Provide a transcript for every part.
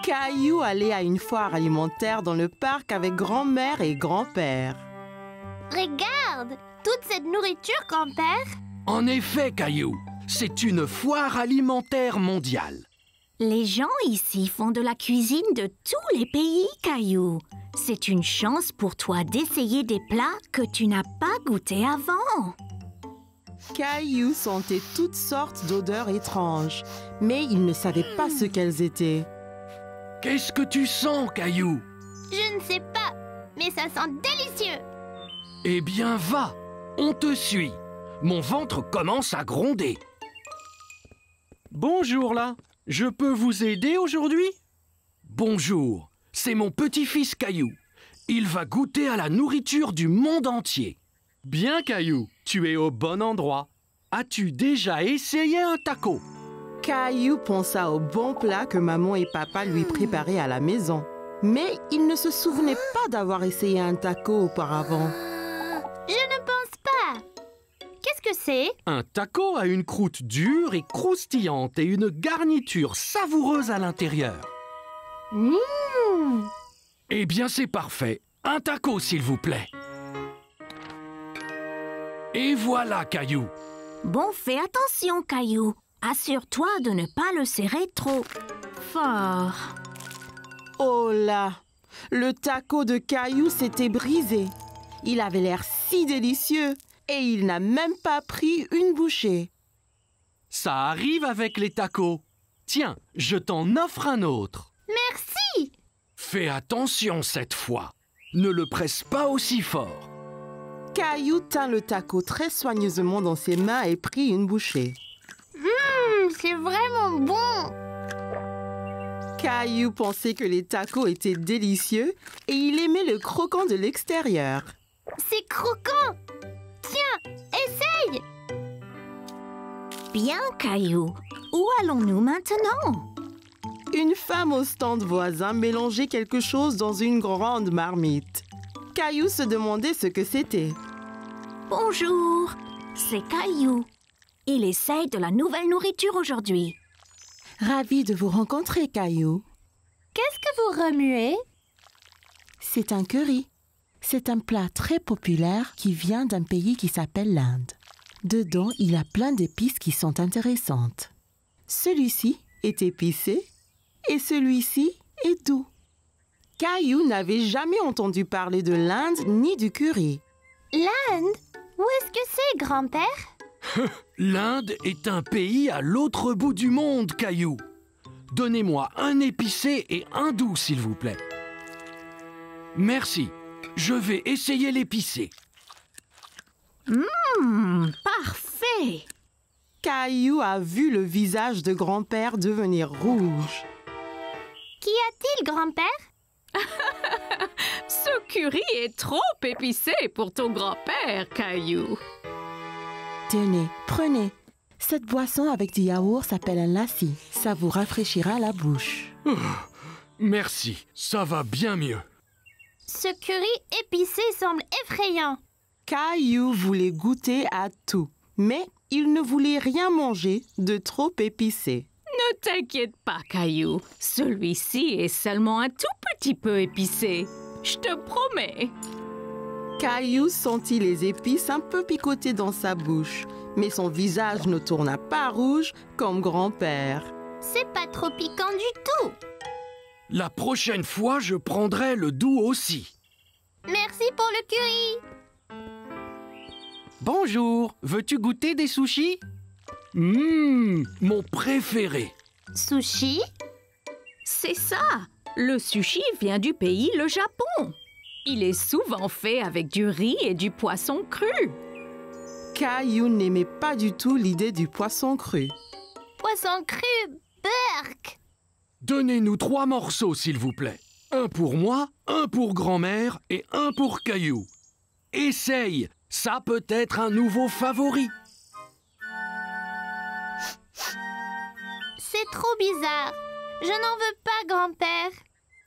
Caillou allait à une foire alimentaire dans le parc avec grand-mère et grand-père. Regarde, toute cette nourriture, grand-père. En effet, Caillou, c'est une foire alimentaire mondiale. Les gens ici font de la cuisine de tous les pays, Caillou. C'est une chance pour toi d'essayer des plats que tu n'as pas goûtés avant. Caillou sentait toutes sortes d'odeurs étranges, mais il ne savait pas ce qu'elles étaient. Qu'est-ce que tu sens, Caillou? Je ne sais pas, mais ça sent délicieux. Eh bien, va, on te suit. Mon ventre commence à gronder. Bonjour là, je peux vous aider aujourd'hui? Bonjour, c'est mon petit-fils Caillou. Il va goûter à la nourriture du monde entier. Bien Caillou, tu es au bon endroit. As-tu déjà essayé un taco? Caillou pensa au bon plat que maman et papa lui préparaient à la maison. Mais il ne se souvenait pas d'avoir essayé un taco auparavant. Je ne pense pas. Qu'est-ce que c'est? Un taco a une croûte dure et croustillante et une garniture savoureuse à l'intérieur. Eh bien, c'est parfait. Un taco, s'il vous plaît. Et voilà, Caillou. Bon, fais attention, Caillou. Assure-toi de ne pas le serrer trop fort. Oh là! Le taco de Caillou s'était brisé. Il avait l'air si délicieux et il n'a même pas pris une bouchée. Ça arrive avec les tacos. Tiens, je t'en offre un autre. Merci. Fais attention cette fois. Ne le presse pas aussi fort. Caillou tint le taco très soigneusement dans ses mains et prit une bouchée. C'est vraiment bon. Caillou pensait que les tacos étaient délicieux et il aimait le croquant de l'extérieur. C'est croquant. Tiens, essaye. Bien, Caillou. Où allons-nous maintenant? Une femme au stand voisin mélangeait quelque chose dans une grande marmite. Caillou se demandait ce que c'était. Bonjour, c'est Caillou. Il essaye de la nouvelle nourriture aujourd'hui. Ravi de vous rencontrer, Caillou. Qu'est-ce que vous remuez? C'est un curry. C'est un plat très populaire qui vient d'un pays qui s'appelle l'Inde. Dedans, il y a plein d'épices qui sont intéressantes. Celui-ci est épicé et celui-ci est doux. Caillou n'avait jamais entendu parler de l'Inde ni du curry. L'Inde? Où est-ce que c'est, grand-père? L'Inde est un pays à l'autre bout du monde, Caillou. Donnez-moi un épicé et un doux, s'il vous plaît. Merci. Je vais essayer l'épicé. Parfait! Caillou a vu le visage de grand-père devenir rouge. Qu'y a-t-il, grand-père? Ce curry est trop épicé pour ton grand-père, Caillou. Tenez, prenez. Cette boisson avec du yaourt s'appelle un lassi. Ça vous rafraîchira la bouche. Merci, ça va bien mieux. Ce curry épicé semble effrayant. Caillou voulait goûter à tout, mais il ne voulait rien manger de trop épicé. Ne t'inquiète pas, Caillou. Celui-ci est seulement un tout petit peu épicé. Je te promets. Caillou sentit les épices un peu picoter dans sa bouche, mais son visage ne tourna pas rouge comme grand-père. C'est pas trop piquant du tout. La prochaine fois, je prendrai le doux aussi. Merci pour le curry. Bonjour, veux-tu goûter des sushis? Mon préféré. Sushi? C'est ça. Le sushi vient du pays, le Japon. Il est souvent fait avec du riz et du poisson cru. Caillou n'aimait pas du tout l'idée du poisson cru. Poisson cru, burk. Donnez-nous 3 morceaux, s'il vous plaît. Un pour moi, un pour grand-mère et un pour Caillou. Essaye, ça peut être un nouveau favori. C'est trop bizarre. Je n'en veux pas, grand-père.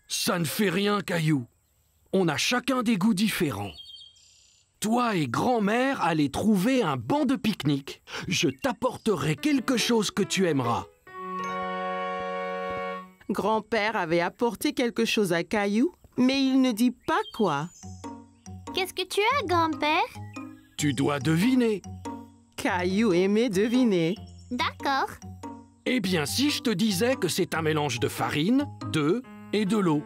Ça ne fait rien, Caillou. On a chacun des goûts différents. Toi et grand-mère allez trouver un banc de pique-nique. Je t'apporterai quelque chose que tu aimeras. Grand-père avait apporté quelque chose à Caillou, mais il ne dit pas quoi. Qu'est-ce que tu as, grand-père? Tu dois deviner. Caillou aimait deviner. D'accord. Eh bien, si je te disais que c'est un mélange de farine, d'œufs et de l'eau.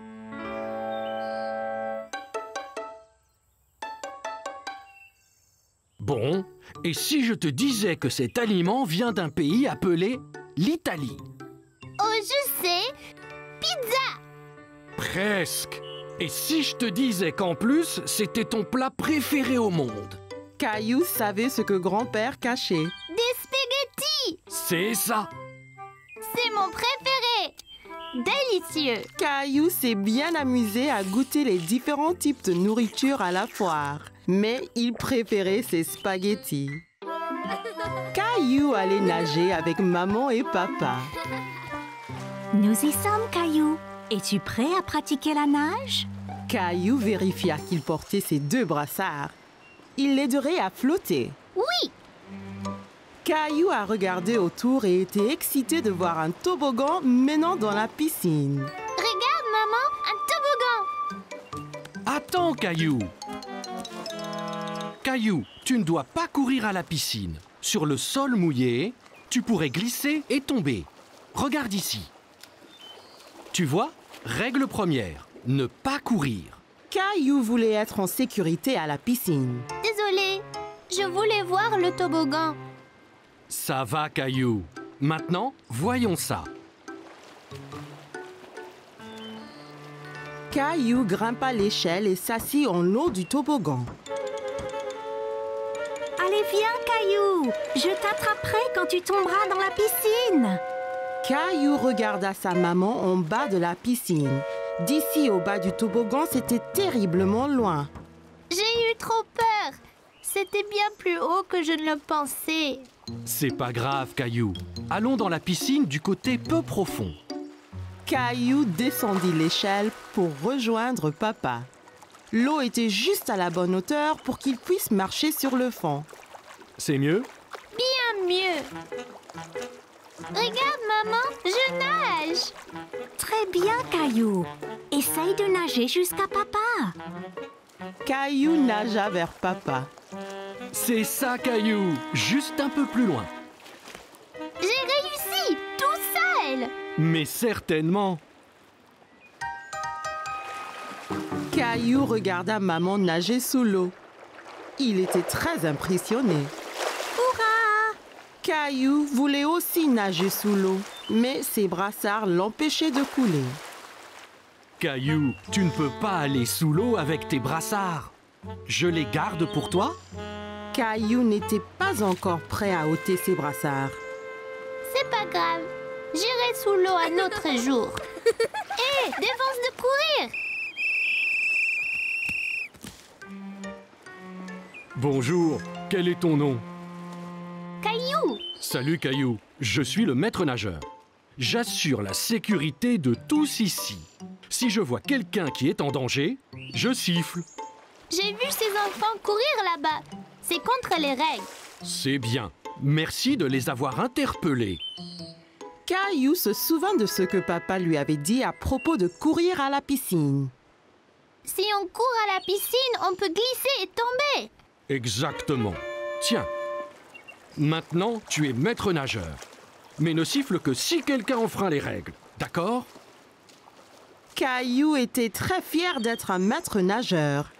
Bon, et si je te disais que cet aliment vient d'un pays appelé l'Italie? Oh, je sais. Pizza. Presque. Et si je te disais qu'en plus, c'était ton plat préféré au monde? Caillou savait ce que grand-père cachait. Des spaghettis. C'est ça. C'est mon préféré. Délicieux. Caillou s'est bien amusé à goûter les différents types de nourriture à la foire. Mais il préférait ses spaghettis. Caillou allait nager avec maman et papa. Nous y sommes, Caillou. Es-tu prêt à pratiquer la nage? Caillou vérifia qu'il portait ses 2 brassards. Il l'aiderait à flotter. Oui. Caillou a regardé autour et était excité de voir un toboggan menant dans la piscine. Regarde, maman, un toboggan. Attends, Caillou. Caillou, tu ne dois pas courir à la piscine. Sur le sol mouillé, tu pourrais glisser et tomber. Regarde ici. Tu vois, règle première, ne pas courir. Caillou voulait être en sécurité à la piscine. Désolée, je voulais voir le toboggan. Ça va, Caillou. Maintenant, voyons ça. Caillou grimpa l'échelle et s'assit en haut du toboggan. Allez, viens, Caillou. Je t'attraperai quand tu tomberas dans la piscine. Caillou regarda sa maman en bas de la piscine. D'ici au bas du toboggan, c'était terriblement loin. J'ai eu trop peur. C'était bien plus haut que je ne le pensais. C'est pas grave, Caillou. Allons dans la piscine du côté peu profond. Caillou descendit l'échelle pour rejoindre papa. L'eau était juste à la bonne hauteur pour qu'il puisse marcher sur le fond. C'est mieux? Bien mieux. Regarde, maman, je nage. Très bien, Caillou. Essaye de nager jusqu'à papa. Caillou nagea vers papa. C'est ça, Caillou. Juste un peu plus loin. J'ai réussi, tout seul. Mais certainement. Caillou regarda maman nager sous l'eau. Il était très impressionné. Hurrah! Caillou voulait aussi nager sous l'eau, mais ses brassards l'empêchaient de couler. Caillou, tu ne peux pas aller sous l'eau avec tes brassards. Je les garde pour toi? Caillou n'était pas encore prêt à ôter ses brassards. C'est pas grave. J'irai sous l'eau un autre jour. Hé, défense de courir. Bonjour, quel est ton nom? Caillou. Salut, Caillou. Je suis le maître nageur. J'assure la sécurité de tous ici. Si je vois quelqu'un qui est en danger, je siffle. J'ai vu ces enfants courir là-bas. C'est contre les règles. C'est bien. Merci de les avoir interpellés. Caillou se souvint de ce que papa lui avait dit à propos de courir à la piscine. Si on court à la piscine, on peut glisser et tomber. Exactement. Tiens. Maintenant, tu es maître nageur. Mais ne siffle que si quelqu'un enfreint les règles. D'accord? Caillou était très fier d'être un maître nageur.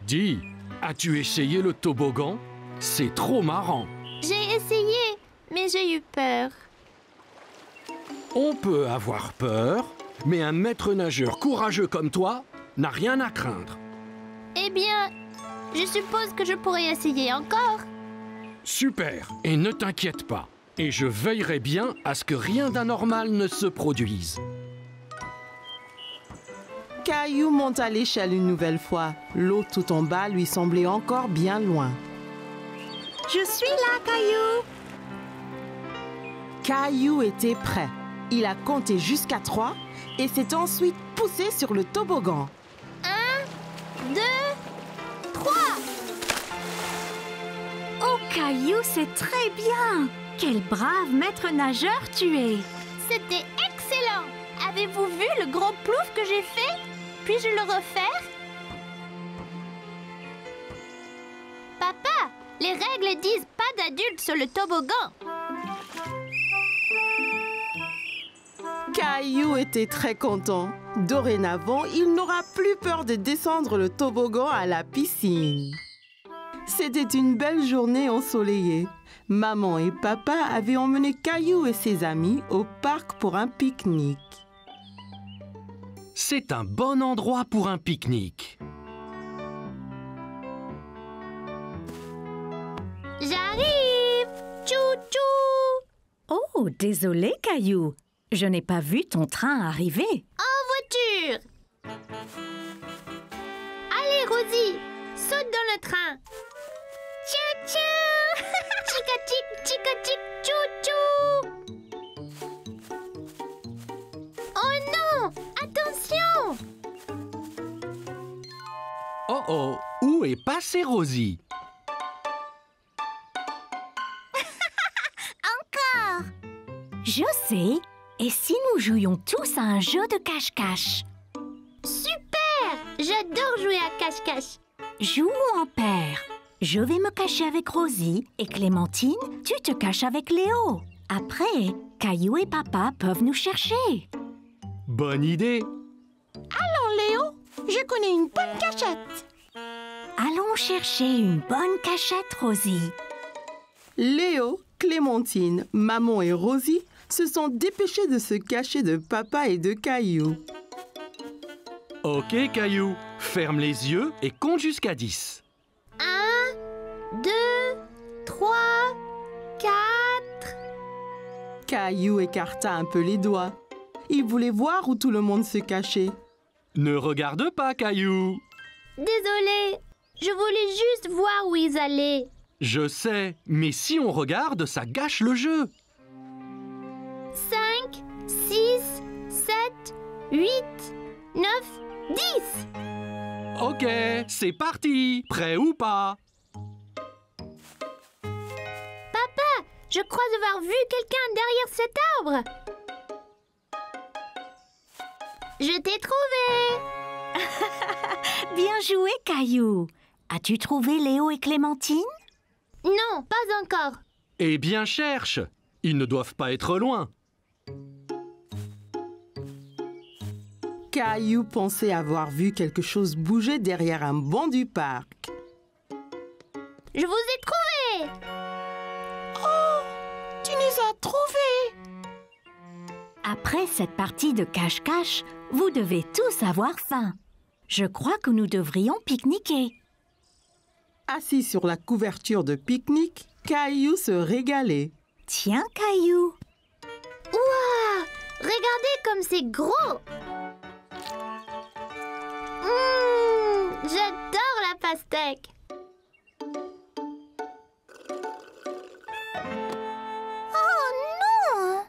Dis, as-tu essayé le toboggan? C'est trop marrant. J'ai essayé, mais j'ai eu peur. On peut avoir peur, mais un maître nageur courageux comme toi n'a rien à craindre. Eh bien, je suppose que je pourrais essayer encore. Super, et ne t'inquiète pas. Et je veillerai bien à ce que rien d'anormal ne se produise. Caillou monta l'échelle une nouvelle fois. L'eau tout en bas lui semblait encore bien loin. Je suis là, Caillou. Caillou était prêt. Il a compté jusqu'à 3 et s'est ensuite poussé sur le toboggan. 1, 2, 3. Oh, Caillou, c'est très bien. Quel brave maître nageur tu es. C'était excellent. Avez-vous vu le gros plouf que j'ai fait? Puis-je le refaire? Papa, les règles disent pas d'adultes sur le toboggan. Caillou était très content. Dorénavant, il n'aura plus peur de descendre le toboggan à la piscine. C'était une belle journée ensoleillée. Maman et papa avaient emmené Caillou et ses amis au parc pour un pique-nique. C'est un bon endroit pour un pique-nique. J'arrive! Tchou-tchou! Oh, désolé, Caillou. Je n'ai pas vu ton train arriver. En voiture! Allez, Rosie, saute dans le train. Tchou-tchou! Chica-tic, chica-tic, tchou-tchou! Oh non! Attention! Oh oh, où est passée Rosie? Je sais. Et si nous jouions tous à un jeu de cache-cache? Super! J'adore jouer à cache-cache. Jouons en paire. Je vais me cacher avec Rosie et Clémentine, tu te caches avec Léo. Après, Caillou et papa peuvent nous chercher. Bonne idée! Léo, je connais une bonne cachette. Allons chercher une bonne cachette, Rosie. Léo, Clémentine, maman et Rosie se sont dépêchés de se cacher de papa et de Caillou. Ok, Caillou, ferme les yeux et compte jusqu'à 10. 1, 2, 3, 4... Caillou écarta un peu les doigts. Il voulait voir où tout le monde se cachait. Ne regarde pas, Caillou. Désolée, je voulais juste voir où ils allaient. Je sais, mais si on regarde, ça gâche le jeu. 5, 6, 7, 8, 9, 10. Ok, c'est parti. Prêt ou pas? Papa, je crois avoir vu quelqu'un derrière cet arbre. Je t'ai trouvé. Bien joué, Caillou. As-tu trouvé Léo et Clémentine? Non, pas encore. Eh bien, cherche. Ils ne doivent pas être loin. Caillou pensait avoir vu quelque chose bouger derrière un banc du parc. Je vous ai trouvé. Tu nous as trouvés! Après cette partie de cache-cache, vous devez tous avoir faim. Je crois que nous devrions pique-niquer. Assis sur la couverture de pique-nique, Caillou se régalait. Tiens, Caillou. Ouah, regardez comme c'est gros. J'adore la pastèque. Oh non!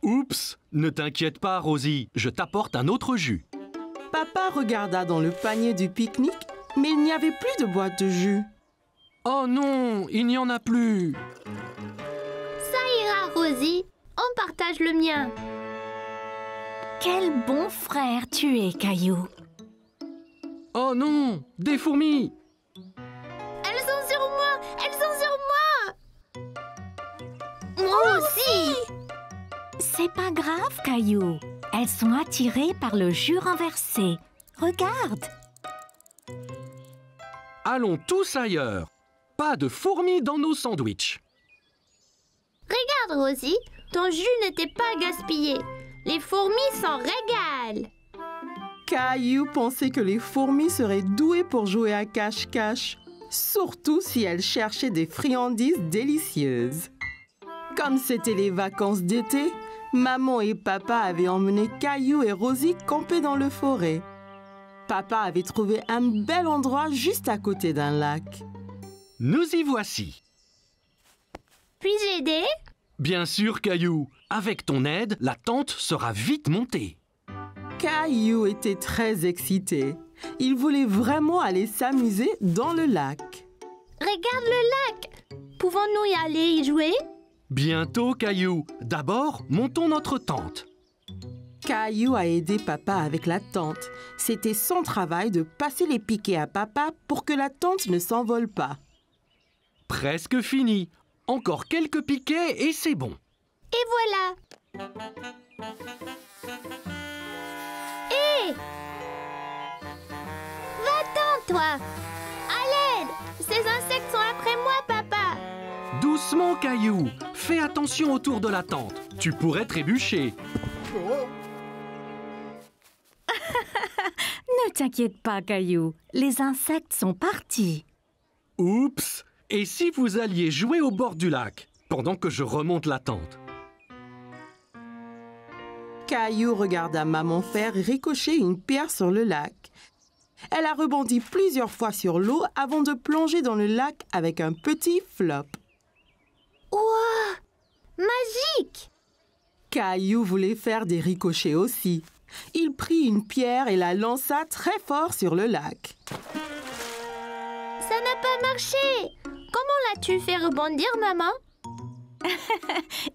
Oups, ne t'inquiète pas, Rosie. Je t'apporte un autre jus. Papa regarda dans le panier du pique-nique, mais il n'y avait plus de boîte de jus. Oh non, il n'y en a plus. Ça ira, Rosie. On partage le mien. Quel bon frère tu es, Caillou. Oh non, des fourmis. Elles sont sur moi! Elles sont sur moi! Moi aussi! C'est pas grave, Caillou. Elles sont attirées par le jus renversé. Regarde. Allons tous ailleurs. Pas de fourmis dans nos sandwichs. Regarde, Rosie, ton jus n'était pas gaspillé. Les fourmis s'en régalent. Caillou pensait que les fourmis seraient douées pour jouer à cache-cache, surtout si elles cherchaient des friandises délicieuses. Comme c'était les vacances d'été, maman et papa avaient emmené Caillou et Rosie camper dans le forêt. Papa avait trouvé un bel endroit juste à côté d'un lac. Nous y voici. Puis-je aider? Bien sûr, Caillou. Avec ton aide, la tente sera vite montée. Caillou était très excité. Il voulait vraiment aller s'amuser dans le lac. Regarde le lac. Pouvons-nous y aller y jouer? Bientôt, Caillou. D'abord, montons notre tente. Caillou a aidé papa avec la tente. C'était son travail de passer les piquets à papa pour que la tente ne s'envole pas. Presque fini. Encore quelques piquets et c'est bon. Et voilà. Hé! Va-t'en, toi! À l'aide! Ces insectes sont après moi, papa! Doucement, Caillou. Fais attention autour de la tente. Tu pourrais trébucher. Ne t'inquiète pas, Caillou. Les insectes sont partis. Oups! Et si vous alliez jouer au bord du lac, pendant que je remonte la tente? Caillou regarda maman faire ricocher une pierre sur le lac. Elle a rebondi plusieurs fois sur l'eau avant de plonger dans le lac avec un petit flop. Ouah! Magique! Caillou voulait faire des ricochets aussi. Il prit une pierre et la lança très fort sur le lac. Ça n'a pas marché! Comment l'as-tu fait rebondir, maman?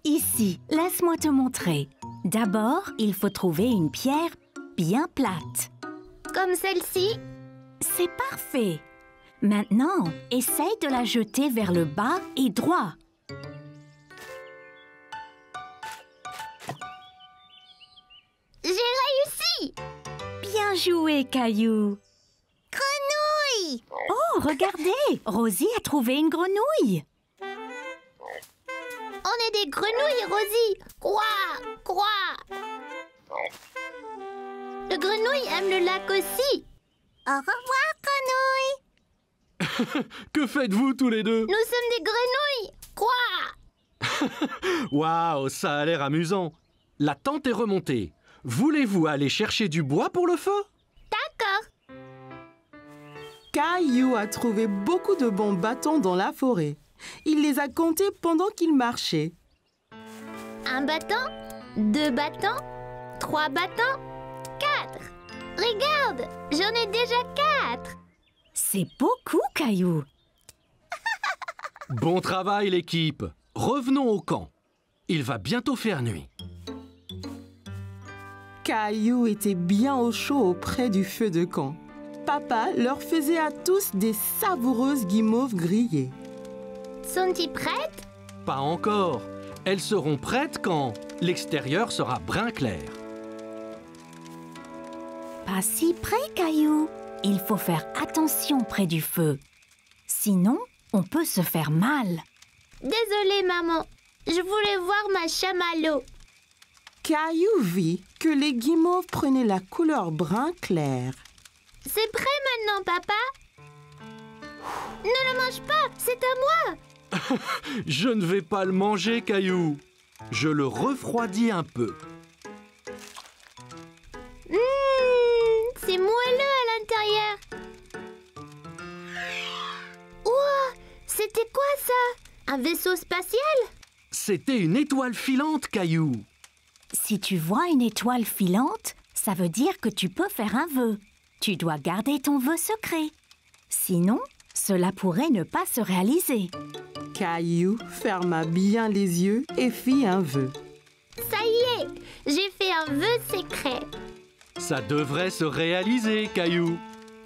Ici, laisse-moi te montrer. D'abord, il faut trouver une pierre bien plate. Comme celle-ci? C'est parfait. Maintenant, essaye de la jeter vers le bas et droit. J'ai réussi! Bien joué, Caillou. Grenouille! Oh, regardez, Rosie a trouvé une grenouille. On est des grenouilles, Rosie! Quoi? Quoi? Le grenouille aime le lac aussi! Au revoir, grenouille! Que faites-vous tous les deux? Nous sommes des grenouilles! Quoi? Waouh, ça a l'air amusant. La tente est remontée. Voulez-vous aller chercher du bois pour le feu? D'accord! Caillou a trouvé beaucoup de bons bâtons dans la forêt. Il les a comptés pendant qu'il marchait. Un bâton, 2 bâtons, 3 bâtons, 4. Regarde, j'en ai déjà 4. C'est beaucoup, Caillou. Bon travail, l'équipe. Revenons au camp. Il va bientôt faire nuit. Caillou était bien au chaud auprès du feu de camp. Papa leur faisait à tous des savoureuses guimauves grillées. Sont-ils prêtes? Pas encore. Elles seront prêtes quand l'extérieur sera brun clair. Pas si près, Caillou. Il faut faire attention près du feu. Sinon, on peut se faire mal. Désolée, maman. Je voulais voir ma chamallow. Caillou vit que les guimauves prenaient la couleur brun clair. C'est prêt maintenant, papa? Ne le mange pas, c'est à moi. Je ne vais pas le manger, Caillou. Je le refroidis un peu. C'est moelleux à l'intérieur. Ouah, c'était quoi ça? Un vaisseau spatial? C'était une étoile filante, Caillou. Si tu vois une étoile filante, ça veut dire que tu peux faire un vœu. Tu dois garder ton vœu secret. Sinon, cela pourrait ne pas se réaliser. Caillou ferma bien les yeux et fit un vœu. Ça y est, j'ai fait un vœu secret. Ça devrait se réaliser, Caillou.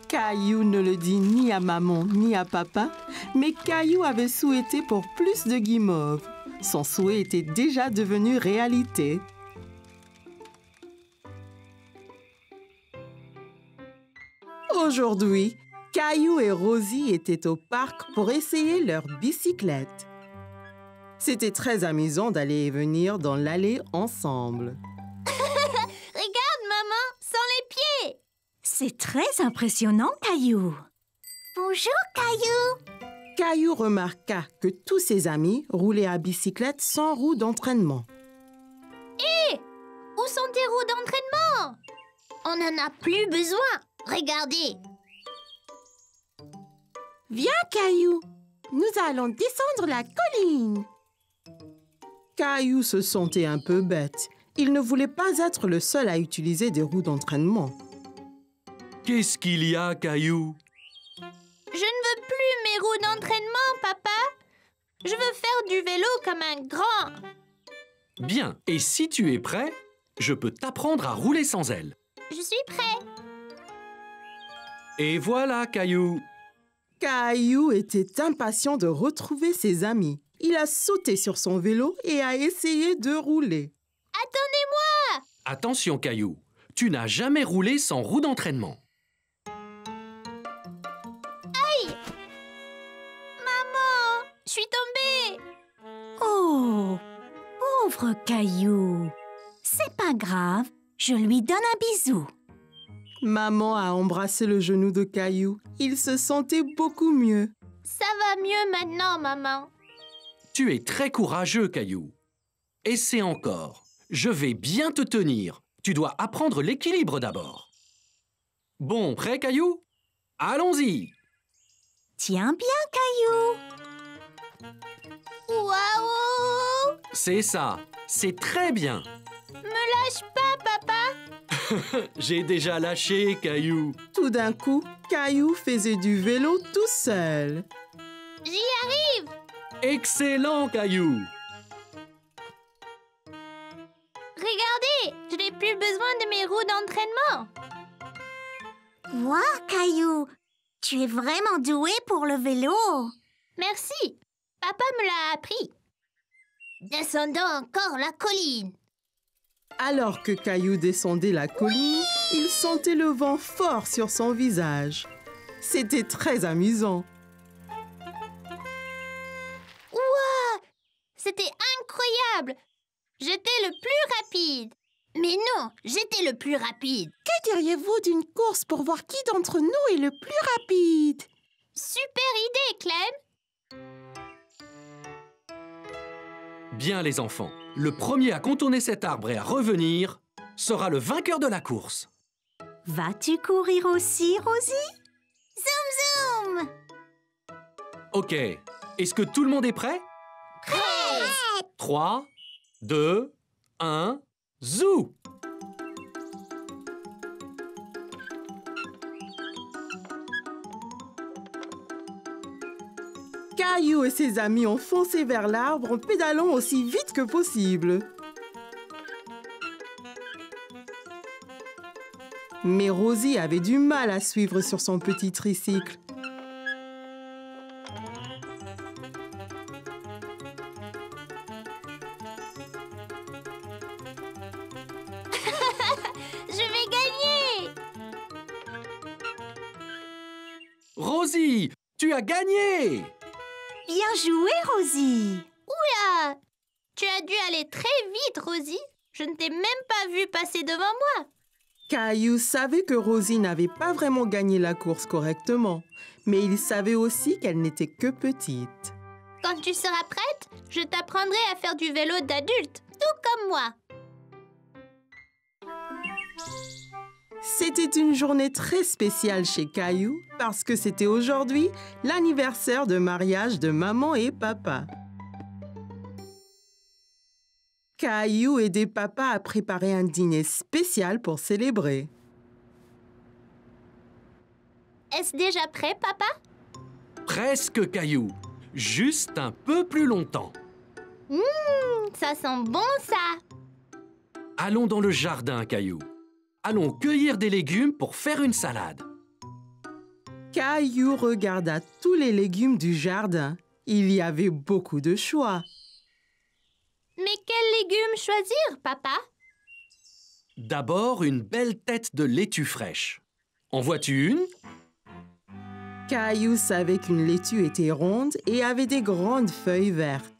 Caillou ne le dit ni à maman ni à papa, mais Caillou avait souhaité pour plus de guimauves. Son souhait était déjà devenu réalité. Aujourd'hui, Caillou et Rosie étaient au parc pour essayer leur bicyclette. C'était très amusant d'aller et venir dans l'allée ensemble. Regarde, maman, sans les pieds. C'est très impressionnant, Caillou. Bonjour, Caillou. Caillou remarqua que tous ses amis roulaient à bicyclette sans roue d'entraînement. Où sont tes roues d'entraînement? On n'en a plus besoin. Regardez. Viens, Caillou, nous allons descendre la colline. Caillou se sentait un peu bête. Il ne voulait pas être le seul à utiliser des roues d'entraînement. Qu'est-ce qu'il y a, Caillou? Je ne veux plus mes roues d'entraînement, papa. Je veux faire du vélo comme un grand. Bien, et si tu es prêt, Je peux t'apprendre à rouler sans elle. Je suis prêt. Et voilà, Caillou. Caillou était impatient de retrouver ses amis. Il a sauté sur son vélo et a essayé de rouler. Attendez-moi! Attention, Caillou. Tu n'as jamais roulé sans roue d'entraînement. Maman, je suis tombée. Oh, pauvre Caillou. C'est pas grave, je lui donne un bisou. Maman a embrassé le genou de Caillou. Il se sentait beaucoup mieux. Ça va mieux maintenant, maman. Tu es très courageux, Caillou. Essaie encore. Je vais bien te tenir. Tu dois apprendre l'équilibre d'abord. Bon, prêt, Caillou? Allons-y. Tiens bien, Caillou. Waouh! C'est ça. C'est très bien. Me lâche pas, papa. J'ai déjà lâché, Caillou. Tout d'un coup, Caillou faisait du vélo tout seul. J'y arrive. Excellent, Caillou. Regardez, je n'ai plus besoin de mes roues d'entraînement. Wow, Caillou, tu es vraiment doué pour le vélo. Merci. Papa me l'a appris. Descendons encore la colline. Alors que Caillou descendait la colline, il sentait le vent fort sur son visage. C'était très amusant. Ouah! C'était incroyable. J'étais le plus rapide. Mais non, j'étais le plus rapide. Que diriez-vous d'une course pour voir qui d'entre nous est le plus rapide? Super idée, Clem. Bien, les enfants. Le premier à contourner cet arbre et à revenir sera le vainqueur de la course. Vas-tu courir aussi, Rosie? Zoom, zoom. Ok. Est-ce que tout le monde est prêt? Prêt. 3, 2, 1, zou! Caillou et ses amis ont foncé vers l'arbre en pédalant aussi vite que possible. Mais Rosie avait du mal à suivre sur son petit tricycle. Je vais gagner. Rosie, tu as gagné! Bien joué, Rosie. Oula! Tu as dû aller très vite, Rosie. Je ne t'ai même pas vue passer devant moi. Caillou savait que Rosie n'avait pas vraiment gagné la course correctement, mais il savait aussi qu'elle n'était que petite. Quand tu seras prête, je t'apprendrai à faire du vélo d'adulte, tout comme moi. C'était une journée très spéciale chez Caillou parce que c'était aujourd'hui l'anniversaire de mariage de maman et papa. Caillou aidait papa à préparer un dîner spécial pour célébrer. Est-ce déjà prêt, papa? Presque, Caillou. Juste un peu plus longtemps. Ça sent bon, ça. Allons dans le jardin, Caillou. Allons cueillir des légumes pour faire une salade. Caillou regarda tous les légumes du jardin. Il y avait beaucoup de choix. Mais quels légumes choisir, papa? D'abord, une belle tête de laitue fraîche. En vois-tu une? Caillou savait qu'une laitue était ronde et avait des grandes feuilles vertes.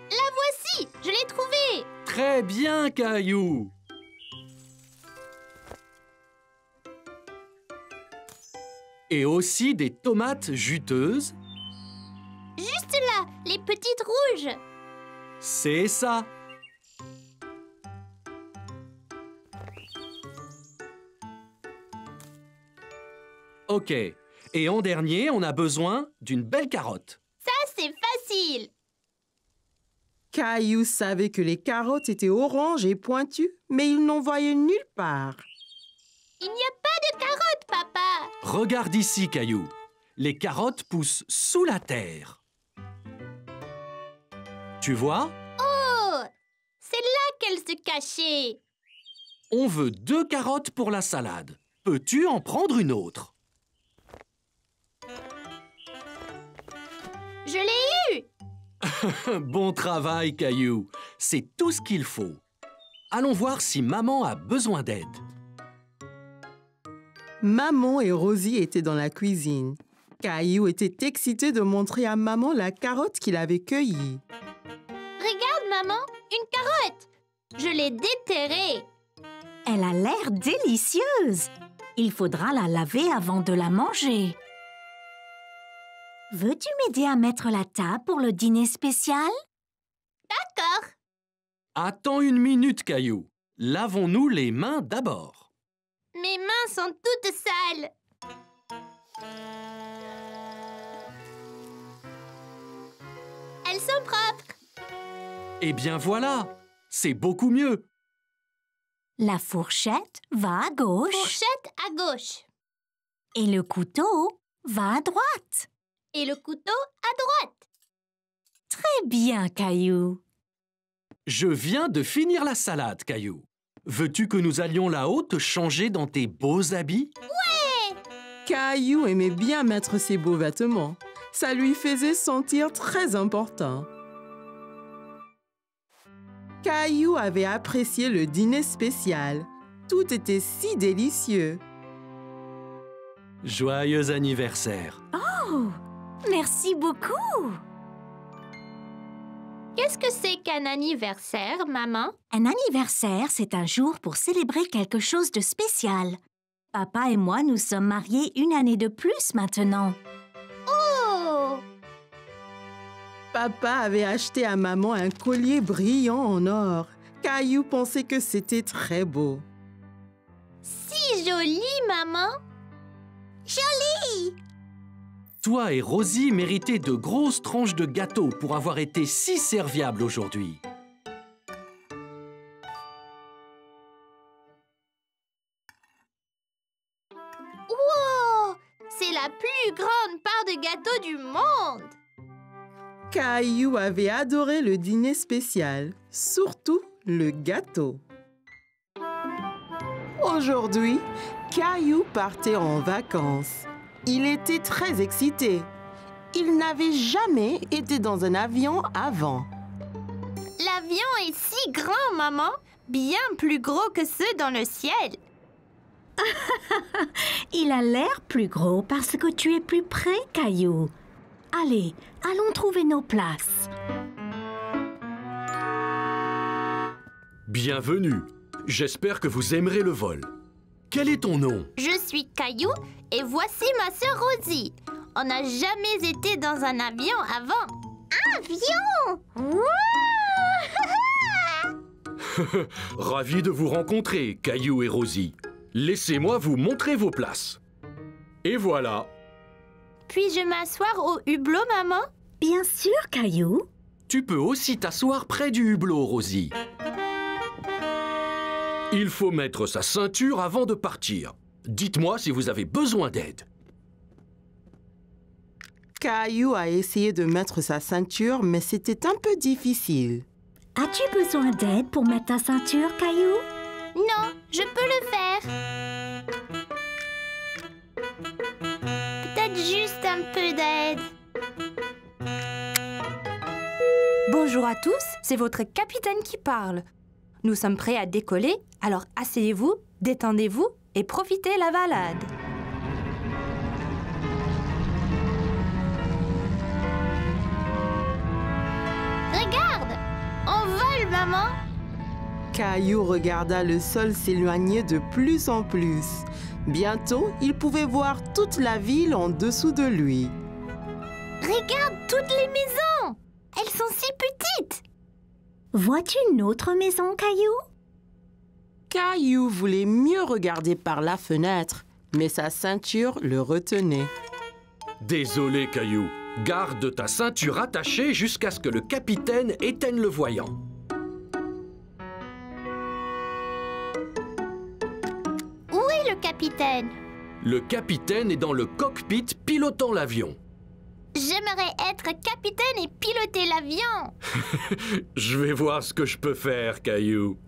La voici, je l'ai trouvée. Très bien, Caillou. Et aussi des tomates juteuses. Juste là, les petites rouges. C'est ça. Ok. Et en dernier, on a besoin d'une belle carotte. Ça, c'est facile. Caillou savait que les carottes étaient oranges et pointues, mais il n'en voyait nulle part. Il n'y a pas de carottes, papa. Regarde ici, Caillou. Les carottes poussent sous la terre. Tu vois? Oh, c'est là qu'elles se cachaient. On veut 2 carottes pour la salade. Peux-tu en prendre une autre? Je l'ai eu! Bon travail, Caillou. C'est tout ce qu'il faut. Allons voir si maman a besoin d'aide. Maman et Rosie étaient dans la cuisine. Caillou était excité de montrer à maman la carotte qu'il avait cueillie. Regarde, maman, une carotte! Je l'ai déterrée. Elle a l'air délicieuse. Il faudra la laver avant de la manger. Veux-tu m'aider à mettre la table pour le dîner spécial? D'accord. Attends une minute, Caillou. Lavons-nous les mains d'abord. Mes mains sont toutes sales. Elles sont propres. Eh bien voilà, c'est beaucoup mieux. La fourchette va à gauche Fourchette à gauche. et le couteau va à droite. Et le couteau à droite. Très bien, Caillou. Je viens de finir la salade, Caillou. Veux-tu que nous allions là-haut te changer dans tes beaux habits? Caillou aimait bien mettre ses beaux vêtements. Ça lui faisait sentir très important. Caillou avait apprécié le dîner spécial. Tout était si délicieux. Joyeux anniversaire. Oh, merci beaucoup. Qu'est-ce que c'est qu'un anniversaire, maman? Un anniversaire, c'est un jour pour célébrer quelque chose de spécial. Papa et moi nous sommes mariés 1 année de plus maintenant. Oh! Papa avait acheté à maman un collier brillant en or. Caillou pensait que c'était très beau. Si joli, maman! Joli! Toi et Rosie méritez de grosses tranches de gâteau pour avoir été si serviables aujourd'hui. Wow! C'est la plus grande part de gâteau du monde! Caillou avait adoré le dîner spécial, surtout le gâteau. Aujourd'hui, Caillou partait en vacances. Il était très excité. Il n'avait jamais été dans un avion avant. L'avion est si grand, maman! Bien plus gros que ceux dans le ciel. Il a l'air plus gros parce que tu es plus près, Caillou. Allez, allons trouver nos places. Bienvenue. J'espère que vous aimerez le vol. Quel est ton nom? Je suis Caillou et voici ma sœur Rosie. On n'a jamais été dans un avion avant. Avion! Ravi de vous rencontrer, Caillou et Rosie. Laissez-moi vous montrer vos places. Et voilà. Puis-je m'asseoir au hublot, maman? Bien sûr, Caillou. Tu peux aussi t'asseoir près du hublot, Rosie. Il faut mettre sa ceinture avant de partir. Dites-moi si vous avez besoin d'aide. Caillou a essayé de mettre sa ceinture, mais c'était un peu difficile. As-tu besoin d'aide pour mettre ta ceinture, Caillou? Non, je peux le faire. Peut-être juste un peu d'aide. Bonjour à tous, c'est votre capitaine qui parle. Nous sommes prêts à décoller, alors asseyez-vous, détendez-vous et profitez la balade. Regarde! On vole, maman! Caillou regarda le sol s'éloigner de plus en plus. Bientôt, il pouvait voir toute la ville en dessous de lui. Regarde toutes les maisons! Elles sont si petites! Vois-tu une autre maison, Caillou? Caillou voulait mieux regarder par la fenêtre, mais sa ceinture le retenait. Désolé, Caillou. Garde ta ceinture attachée jusqu'à ce que le capitaine éteigne le voyant. Où est le capitaine? Le capitaine est dans le cockpit pilotant l'avion. J'aimerais être capitaine et piloter l'avion. Je vais voir ce que je peux faire, Caillou.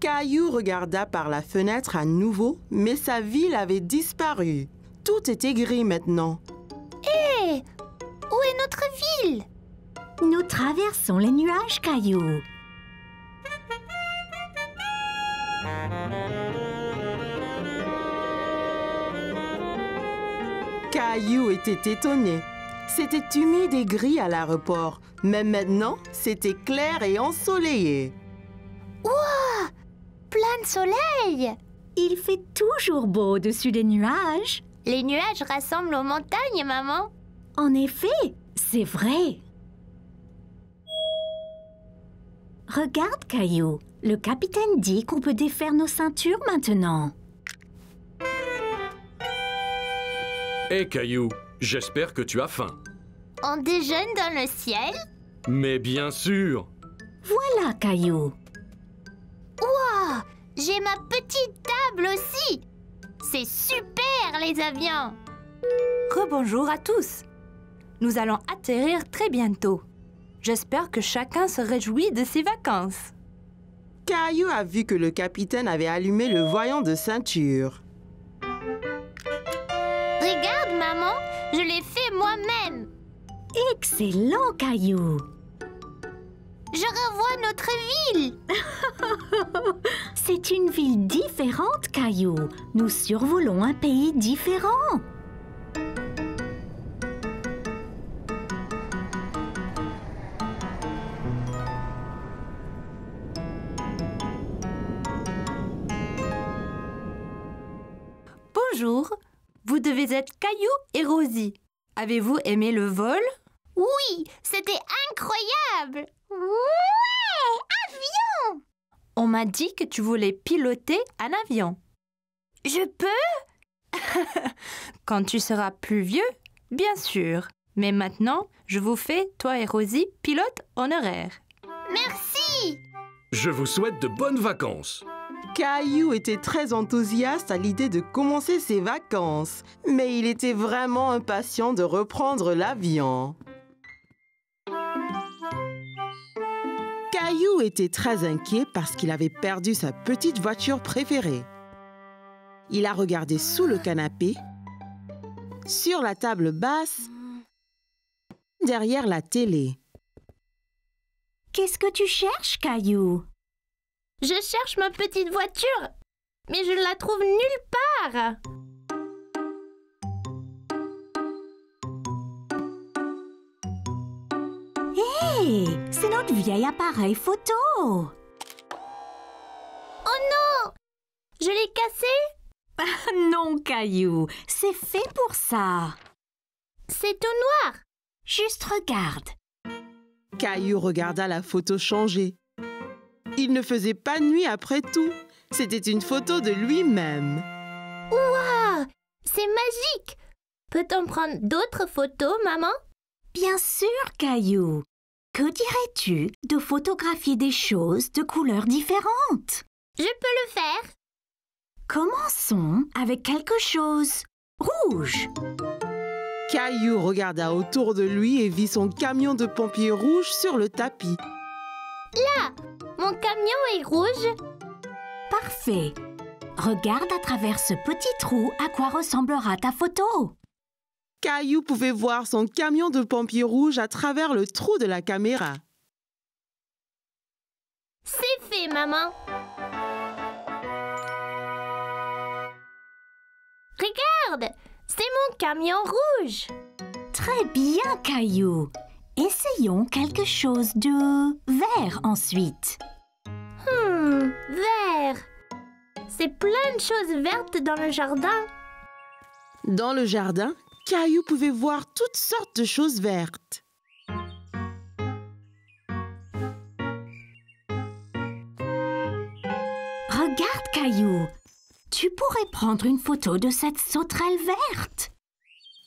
Caillou regarda par la fenêtre à nouveau, mais sa ville avait disparu. Tout était gris maintenant. Hé! Où est notre ville? Nous traversons les nuages, Caillou. Caillou était étonné. C'était humide et gris à l'aéroport, mais maintenant, c'était clair et ensoleillé. Wow! Plein de soleil! Il fait toujours beau au-dessus des nuages. Les nuages rassemblent aux montagnes, maman. En effet, c'est vrai. Regarde, Caillou. Le capitaine dit qu'on peut défaire nos ceintures maintenant. Hé, Caillou, j'espère que tu as faim. On déjeune dans le ciel? Mais bien sûr! Voilà, Caillou. Wow! J'ai ma petite table aussi! C'est super, les avions! Rebonjour à tous. Nous allons atterrir très bientôt. J'espère que chacun se réjouit de ses vacances. Caillou a vu que le capitaine avait allumé le voyant de ceinture. Regarde, maman, je l'ai fait moi-même. Excellent, Caillou. Je revois notre ville. C'est une ville différente, Caillou. Nous survolons un pays différent. Bonjour, vous devez être Caillou et Rosie. Avez-vous aimé le vol? Oui, c'était incroyable. Ouais, avion! On m'a dit que tu voulais piloter un avion. Je peux? Quand tu seras plus vieux, bien sûr. Mais maintenant, je vous fais, toi et Rosie, pilote honoraire. Merci. Je vous souhaite de bonnes vacances. Caillou était très enthousiaste à l'idée de commencer ses vacances, mais il était vraiment impatient de reprendre l'avion. Caillou était très inquiet parce qu'il avait perdu sa petite voiture préférée. Il a regardé sous le canapé, sur la table basse, derrière la télé. Qu'est-ce que tu cherches, Caillou? Je cherche ma petite voiture, mais je ne la trouve nulle part. Hé, c'est notre vieil appareil photo. Oh non! Je l'ai cassé? Non, Caillou, c'est fait pour ça. C'est tout noir. Juste regarde. Caillou regarda la photo changer. Il ne faisait pas nuit après tout. C'était une photo de lui-même. Waouh! C'est magique! Peut-on prendre d'autres photos, maman? Bien sûr, Caillou. Que dirais-tu de photographier des choses de couleurs différentes? Je peux le faire. Commençons avec quelque chose rouge. Caillou regarda autour de lui et vit son camion de pompiers rouge sur le tapis. Là, mon camion est rouge. Parfait. Regarde à travers ce petit trou à quoi ressemblera ta photo. Caillou pouvait voir son camion de pompiers rouge à travers le trou de la caméra. C'est fait, maman. Regarde, c'est mon camion rouge. Très bien, Caillou. Essayons quelque chose de vert ensuite. Vert. C'est plein de choses vertes dans le jardin. Dans le jardin, Caillou pouvait voir toutes sortes de choses vertes. Regarde, Caillou. Tu pourrais prendre une photo de cette sauterelle verte.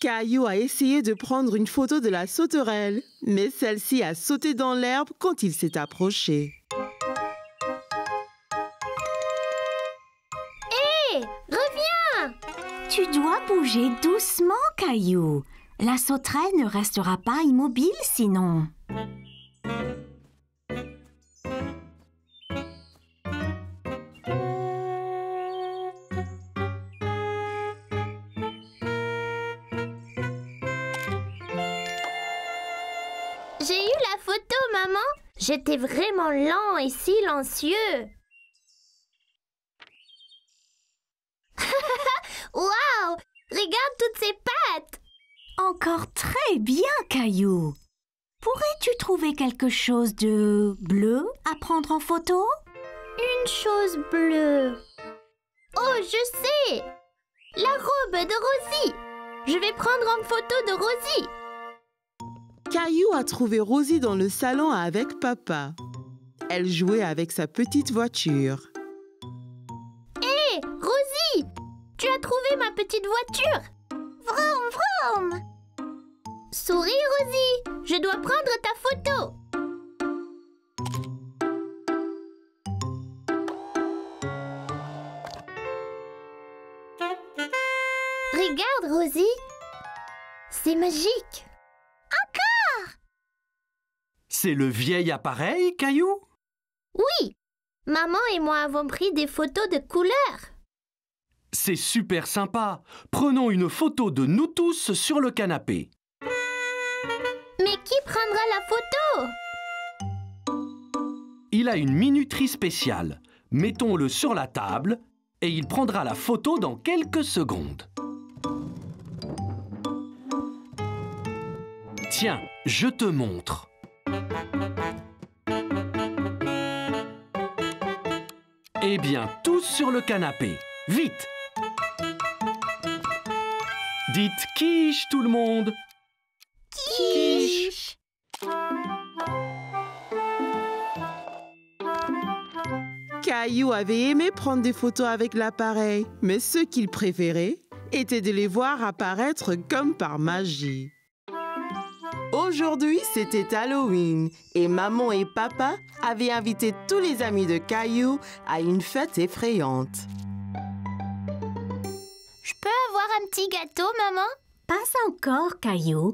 Caillou a essayé de prendre une photo de la sauterelle, mais celle-ci a sauté dans l'herbe quand il s'est approché. Hé, reviens! Tu dois bouger doucement, Caillou. La sauterelle ne restera pas immobile sinon. J'étais vraiment lent et silencieux. Waouh! Regarde toutes ces pattes! Encore très bien, Caillou. Pourrais-tu trouver quelque chose de bleu à prendre en photo? Une chose bleue. Oh, je sais! La robe de Rosie! Je vais prendre en photo de Rosie. Caillou a trouvé Rosie dans le salon avec papa. Elle jouait avec sa petite voiture. Hé, Rosie! Tu as trouvé ma petite voiture? Vroom, vroom! Souris, Rosie! Je dois prendre ta photo. Regarde, Rosie. C'est magique. C'est le vieil appareil, Caillou? Oui, maman et moi avons pris des photos de couleurs. C'est super sympa. Prenons une photo de nous tous sur le canapé. Mais qui prendra la photo? Il a une minuterie spéciale. Mettons-le sur la table et il prendra la photo dans quelques secondes. Tiens, je te montre. Eh bien, tous sur le canapé. Vite! Dites quiche, tout le monde! Quiche! Caillou avait aimé prendre des photos avec l'appareil, mais ce qu'il préférait était de les voir apparaître comme par magie. Aujourd'hui, c'était Halloween et maman et papa avaient invité tous les amis de Caillou à une fête effrayante. Je peux avoir un petit gâteau, maman? Pas encore, Caillou.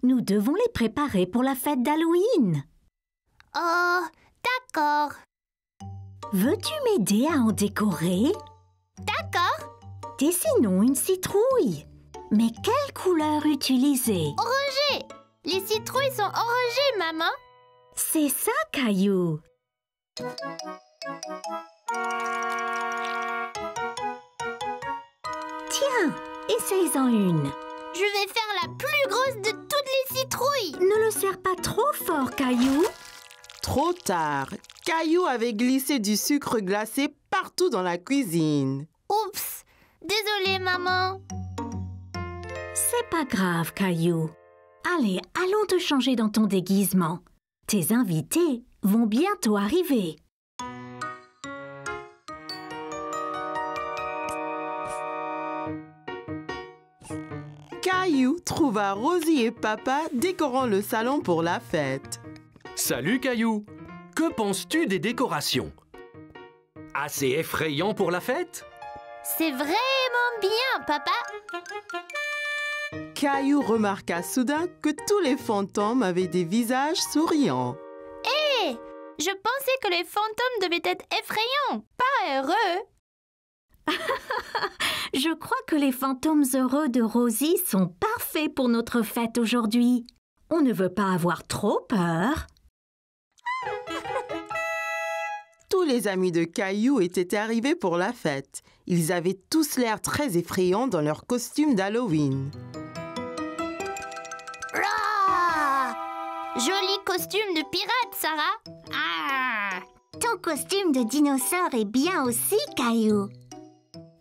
Nous devons les préparer pour la fête d'Halloween. Oh, d'accord. Veux-tu m'aider à en décorer? D'accord. Dessinons une citrouille. Mais quelle couleur utiliser? Orangé. Les citrouilles sont orangées, maman. C'est ça, Caillou. Tiens, essaye-en une. Je vais faire la plus grosse de toutes les citrouilles. Ne le serre pas trop fort, Caillou. Trop tard, Caillou avait glissé du sucre glacé partout dans la cuisine. Oups. Désolée, maman. C'est pas grave, Caillou. Allez, allons te changer dans ton déguisement. Tes invités vont bientôt arriver. Caillou trouva Rosie et papa décorant le salon pour la fête. Salut, Caillou! Que penses-tu des décorations? Assez effrayant pour la fête? C'est vraiment bien, papa. Caillou remarqua soudain que tous les fantômes avaient des visages souriants. Hé, je pensais que les fantômes devaient être effrayants, pas heureux. Je crois que les fantômes heureux de Rosie sont parfaits pour notre fête aujourd'hui. On ne veut pas avoir trop peur. Tous les amis de Caillou étaient arrivés pour la fête. Ils avaient tous l'air très effrayants dans leurs costumes d'Halloween. Joli costume de pirate, Sarah. Ah. Ton costume de dinosaure est bien aussi, Caillou.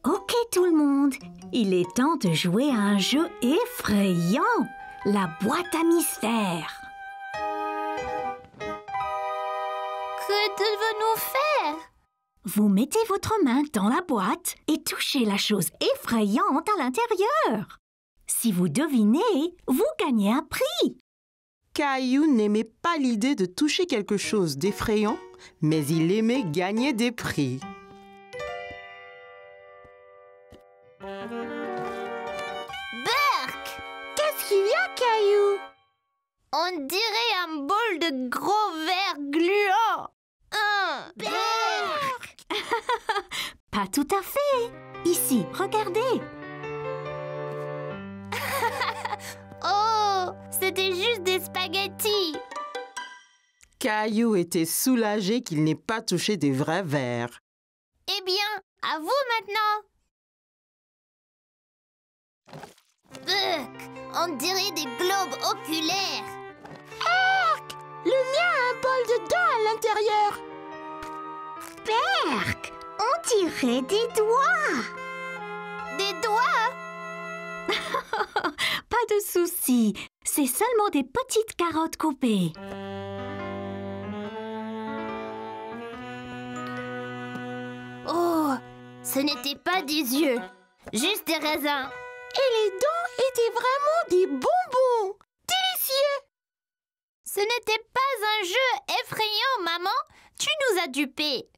Ok tout le monde, il est temps de jouer à un jeu effrayant, la boîte à mystère. Que devons-nous faire? Vous mettez votre main dans la boîte et touchez la chose effrayante à l'intérieur. Si vous devinez, vous gagnez un prix. Caillou n'aimait pas l'idée de toucher quelque chose d'effrayant, mais il aimait gagner des prix. Burk! Qu'est-ce qu'il y a, Caillou? On dirait un bol de gros verre gluant. Burk! Pas tout à fait. Ici, regardez. Oh, c'était juste des spaghettis. Caillou était soulagé qu'il n'ait pas touché des vrais vers. Eh bien, à vous maintenant. On dirait des globes oculaires. Le mien a un bol de dents à l'intérieur. Berk, on dirait des doigts. Des doigts? Pas de souci, c'est seulement des petites carottes coupées. Oh, ce n'était pas des yeux, juste des raisins. Et les dents étaient vraiment des bonbons. Délicieux. Ce n'était pas un jeu effrayant, maman. Tu nous as dupés.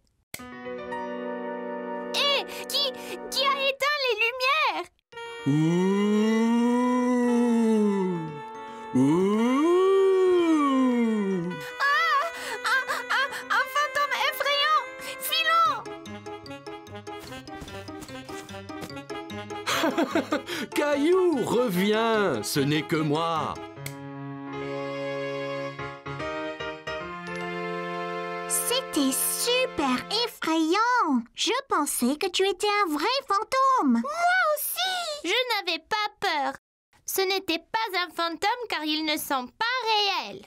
Et qui a éteint les lumières? Un fantôme effrayant. Filons. Caillou, reviens, ce n'est que moi. C'était super effrayant. Je pensais que tu étais un vrai fantôme. Je n'avais pas peur. Ce n'était pas un fantôme car ils ne sont pas réels.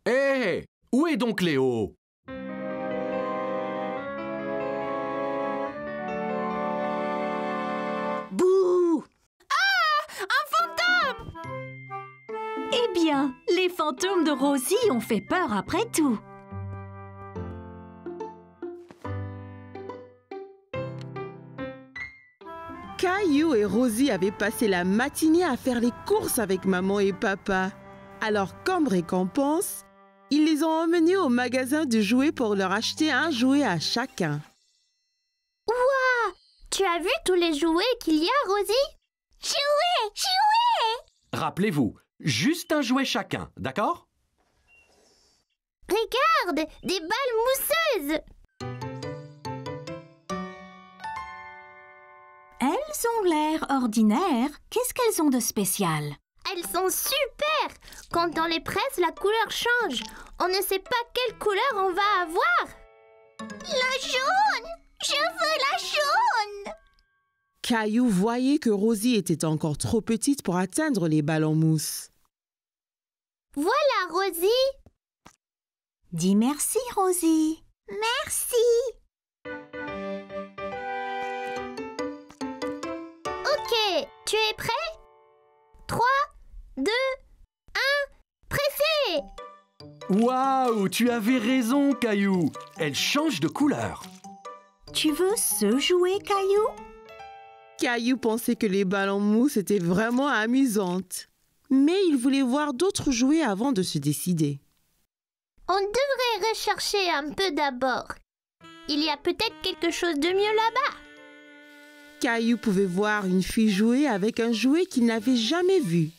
Hé, où est donc Léo? Bouh! Un fantôme! Eh bien, les fantômes de Rosie ont fait peur après tout. Caillou et Rosie avaient passé la matinée à faire les courses avec maman et papa. Alors, comme récompense, ils les ont emmenés au magasin de jouets pour leur acheter un jouet à chacun. Tu as vu tous les jouets qu'il y a, Rosie? Jouets! Rappelez-vous, juste un jouet chacun, d'accord? Regarde, des balles mousseuses! Elles ont l'air ordinaires. Qu'est-ce qu'elles ont de spécial? Elles sont super! Quand on les presse, la couleur change. On ne sait pas quelle couleur on va avoir. La jaune! Je veux la jaune! Caillou voyait que Rosie était encore trop petite pour atteindre les balles en mousse. Voilà, Rosie! Dis merci, Rosie. Merci. Ok, tu es prêt? 3, 2, 1, pressez! Waouh, tu avais raison, Caillou. Elle change de couleur. Tu veux ce jouet, Caillou? Caillou pensait que les balles en mousse étaient vraiment amusantes. Mais il voulait voir d'autres jouets avant de se décider. On devrait rechercher un peu d'abord. Il y a peut-être quelque chose de mieux là-bas. Caillou pouvait voir une fille jouer avec un jouet qu'il n'avait jamais vu.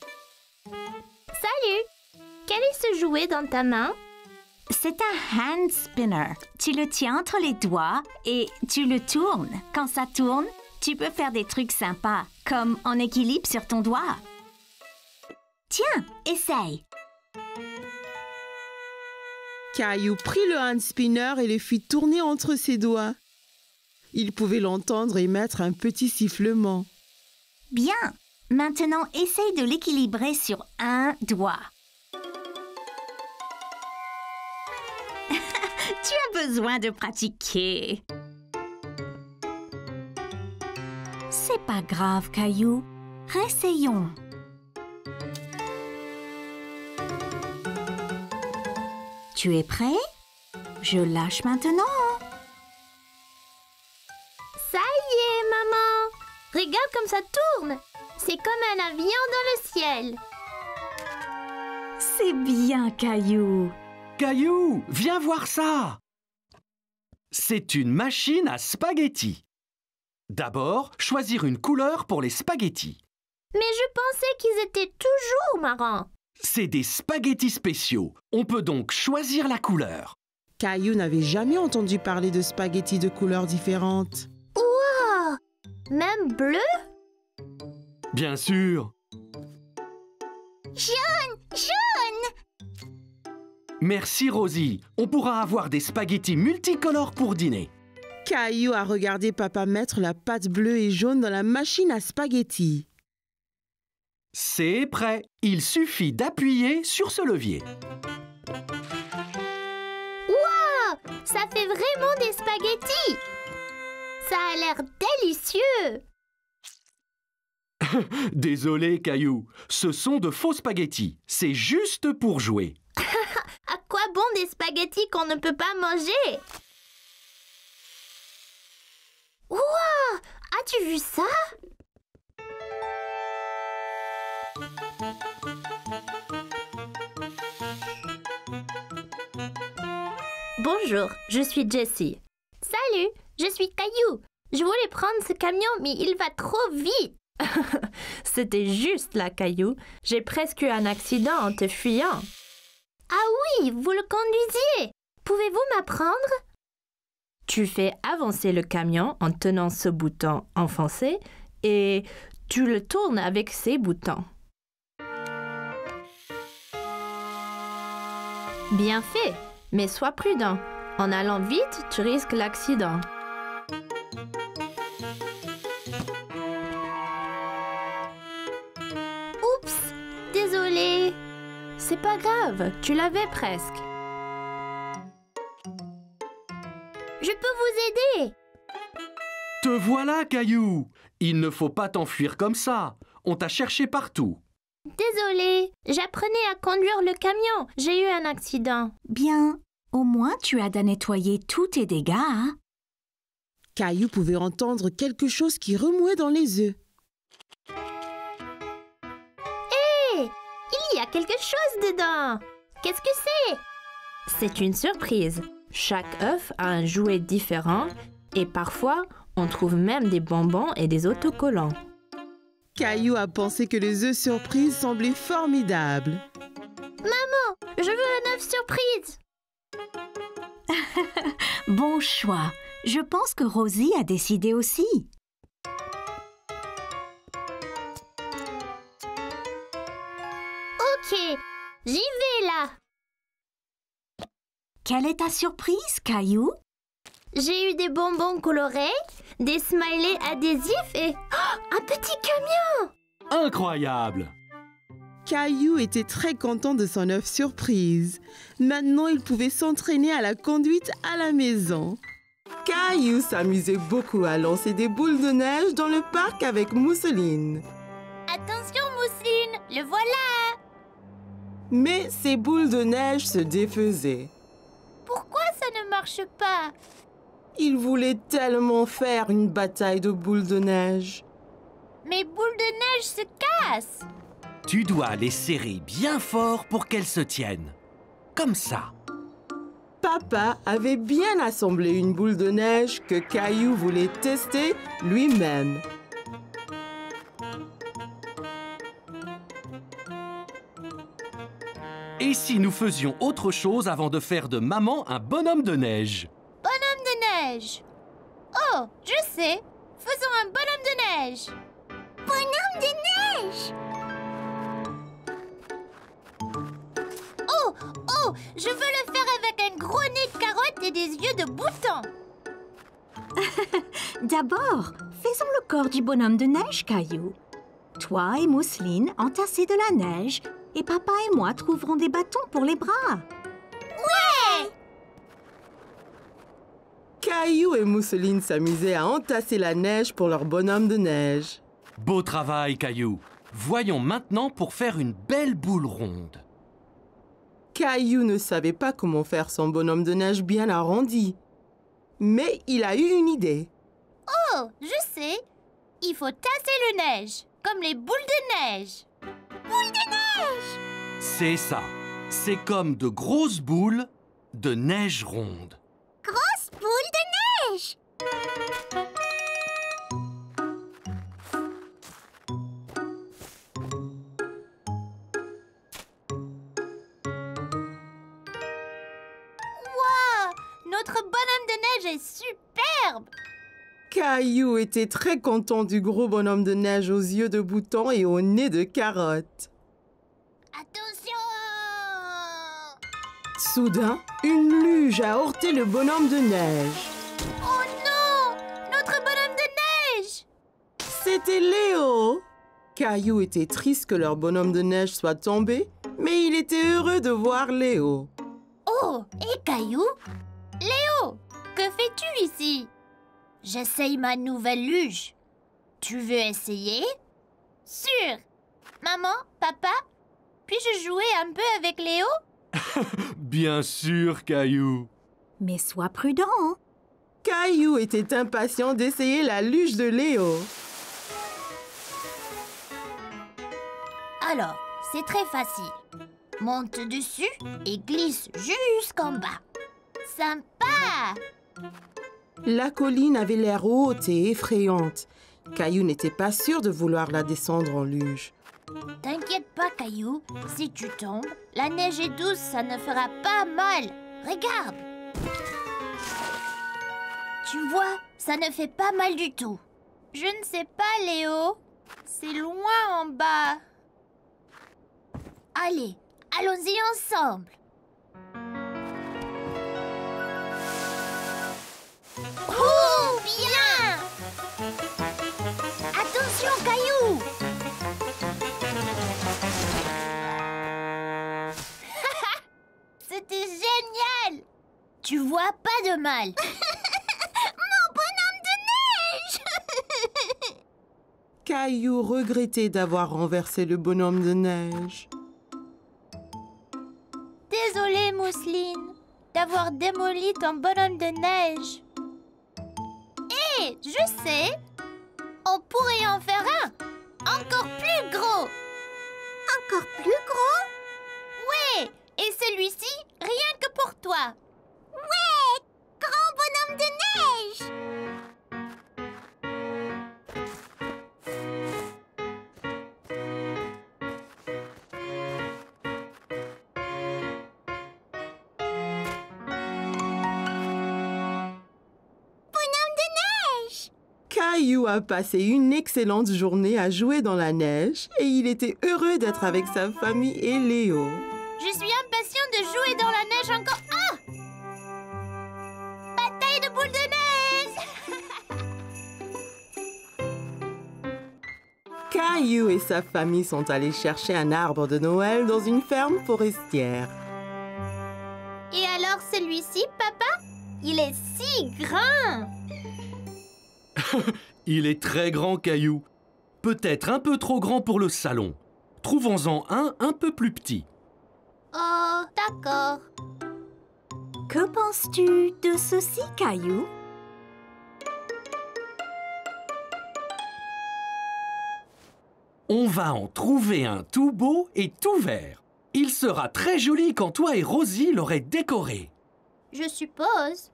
Salut! Quel est ce jouet dans ta main? C'est un hand spinner. Tu le tiens entre les doigts et tu le tournes. Quand ça tourne, tu peux faire des trucs sympas, comme en équilibre sur ton doigt. Tiens, essaye. Caillou prit le hand spinner et le fit tourner entre ses doigts. Il pouvait l'entendre émettre un petit sifflement. Bien. Maintenant, essaye de l'équilibrer sur un doigt. Tu as besoin de pratiquer. C'est pas grave, Caillou. Réessayons. Tu es prêt? Je lâche maintenant. Ça y est, maman! Regarde comme ça tourne! C'est comme un avion dans le ciel. C'est bien, Caillou. Caillou, viens voir ça. C'est une machine à spaghettis. D'abord, choisir une couleur pour les spaghettis. Mais je pensais qu'ils étaient toujours marrants. C'est des spaghettis spéciaux. On peut donc choisir la couleur. Caillou n'avait jamais entendu parler de spaghettis de couleurs différentes. Wow! Même bleu? Bien sûr. Jaune! Merci Rosie. On pourra avoir des spaghettis multicolores pour dîner. Caillou a regardé papa mettre la pâte bleue et jaune dans la machine à spaghettis. C'est prêt. Il suffit d'appuyer sur ce levier. Waouh! Ça fait vraiment des spaghettis! Ça a l'air délicieux! Désolé, Caillou. Ce sont de faux spaghettis. C'est juste pour jouer. À quoi bon des spaghettis qu'on ne peut pas manger? Waouh! As-tu vu ça? Bonjour, je suis Jessie. Salut, je suis Caillou. Je voulais prendre ce camion, mais il va trop vite. C'était juste là, Caillou. J'ai presque eu un accident en te fuyant. Ah oui, vous le conduisiez. Pouvez-vous m'apprendre? Tu fais avancer le camion en tenant ce bouton enfoncé et tu le tournes avec ces boutons. Bien fait, mais sois prudent. En allant vite, tu risques l'accident. Oups, désolée. C'est pas grave, tu l'avais presque. Je peux vous aider. Te voilà, Caillou. Il ne faut pas t'enfuir comme ça. On t'a cherché partout. Désolée, j'apprenais à conduire le camion. J'ai eu un accident. Bien, au moins tu as à nettoyer tous tes dégâts, hein? Caillou pouvait entendre quelque chose qui remuait dans les œufs. Hé, il y a quelque chose dedans. Qu'est-ce que c'est? C'est une surprise. Chaque œuf a un jouet différent et parfois, on trouve même des bonbons et des autocollants. Caillou a pensé que les œufs surprises semblaient formidables. Maman, je veux un œuf surprise. Bon choix. Je pense que Rosie a décidé aussi. Ok, j'y vais là. Quelle est ta surprise, Caillou? J'ai eu des bonbons colorés, des smileys adhésifs et un petit camion. Incroyable! Caillou était très content de son œuf surprise. Maintenant, il pouvait s'entraîner à la conduite à la maison. Caillou s'amusait beaucoup à lancer des boules de neige dans le parc avec Mousseline. Attention, Mousseline, le voilà. Mais ces boules de neige se défaisaient. Pourquoi ça ne marche pas? Il voulait tellement faire une bataille de boules de neige. Mes boules de neige se cassent. Tu dois les serrer bien fort pour qu'elles se tiennent. Comme ça. Papa avait bien assemblé une boule de neige que Caillou voulait tester lui-même. Et si nous faisions autre chose avant de faire de maman un bonhomme de neige? Bonhomme de neige. Oh, je sais. Faisons un bonhomme de neige. Bonhomme de neige. Oh, je veux le faire avec un gros nez de carotte et des yeux de bouton. D'abord, faisons le corps du bonhomme de neige, Caillou. Toi et Mousseline entassez de la neige et papa et moi trouverons des bâtons pour les bras. Ouais! Caillou et Mousseline s'amusaient à entasser la neige pour leur bonhomme de neige. Beau travail, Caillou. Voyons maintenant pour faire une belle boule ronde. Caillou ne savait pas comment faire son bonhomme de neige bien arrondi. Mais il a eu une idée. Oh, je sais. Il faut tasser le neige, comme les boules de neige. Boules de neige! C'est ça. C'est comme de grosses boules de neige ronde. Grosse boule de neige! Wow! Notre bonhomme de neige est superbe! Caillou était très content du gros bonhomme de neige aux yeux de bouton et au nez de carotte. Attention! Soudain, une luge a heurté le bonhomme de neige. Oh non! Notre bonhomme de neige! C'était Léo. Caillou était triste que leur bonhomme de neige soit tombé, mais il était heureux de voir Léo. Oh, et Caillou? Léo, que fais-tu ici? J'essaye ma nouvelle luge. Tu veux essayer? Sûr! Maman, papa, puis-je jouer un peu avec Léo? Bien sûr, Caillou. Mais sois prudent. Hein? Caillou était impatient d'essayer la luge de Léo. Alors, c'est très facile. Monte dessus et glisse jusqu'en bas. Sympa! La colline avait l'air haute et effrayante. Caillou n'était pas sûr de vouloir la descendre en luge. T'inquiète pas, Caillou. Si tu tombes, la neige est douce, ça ne fera pas mal. Regarde! Tu vois, ça ne fait pas mal du tout. Je ne sais pas, Léo. C'est loin en bas. Allez, allons-y ensemble. Oh, bien! Attention, Caillou! C'était génial! Tu vois pas de mal. Mon bonhomme de neige! Caillou regrettait d'avoir renversé le bonhomme de neige. Désolée, Mousseline, d'avoir démoli ton bonhomme de neige. Hé, je sais! On pourrait en faire un encore plus gros! Encore plus gros? Ouais! Et celui-ci, rien que pour toi! Ouais! Grand bonhomme de neige! Caillou a passé une excellente journée à jouer dans la neige et il était heureux d'être avec sa famille et Léo. Je suis impatient de jouer dans la neige encore. Ah! Bataille de boules de neige! Caillou et sa famille sont allés chercher un arbre de Noël dans une ferme forestière. Et alors celui-ci, papa? Il est si grand! Il est très grand, Caillou. Peut-être un peu trop grand pour le salon. Trouvons-en un peu plus petit. Oh, d'accord. Que penses-tu de ceci, Caillou? On va en trouver un tout beau et tout vert. Il sera très joli quand toi et Rosie l'aurez décoré. Je suppose.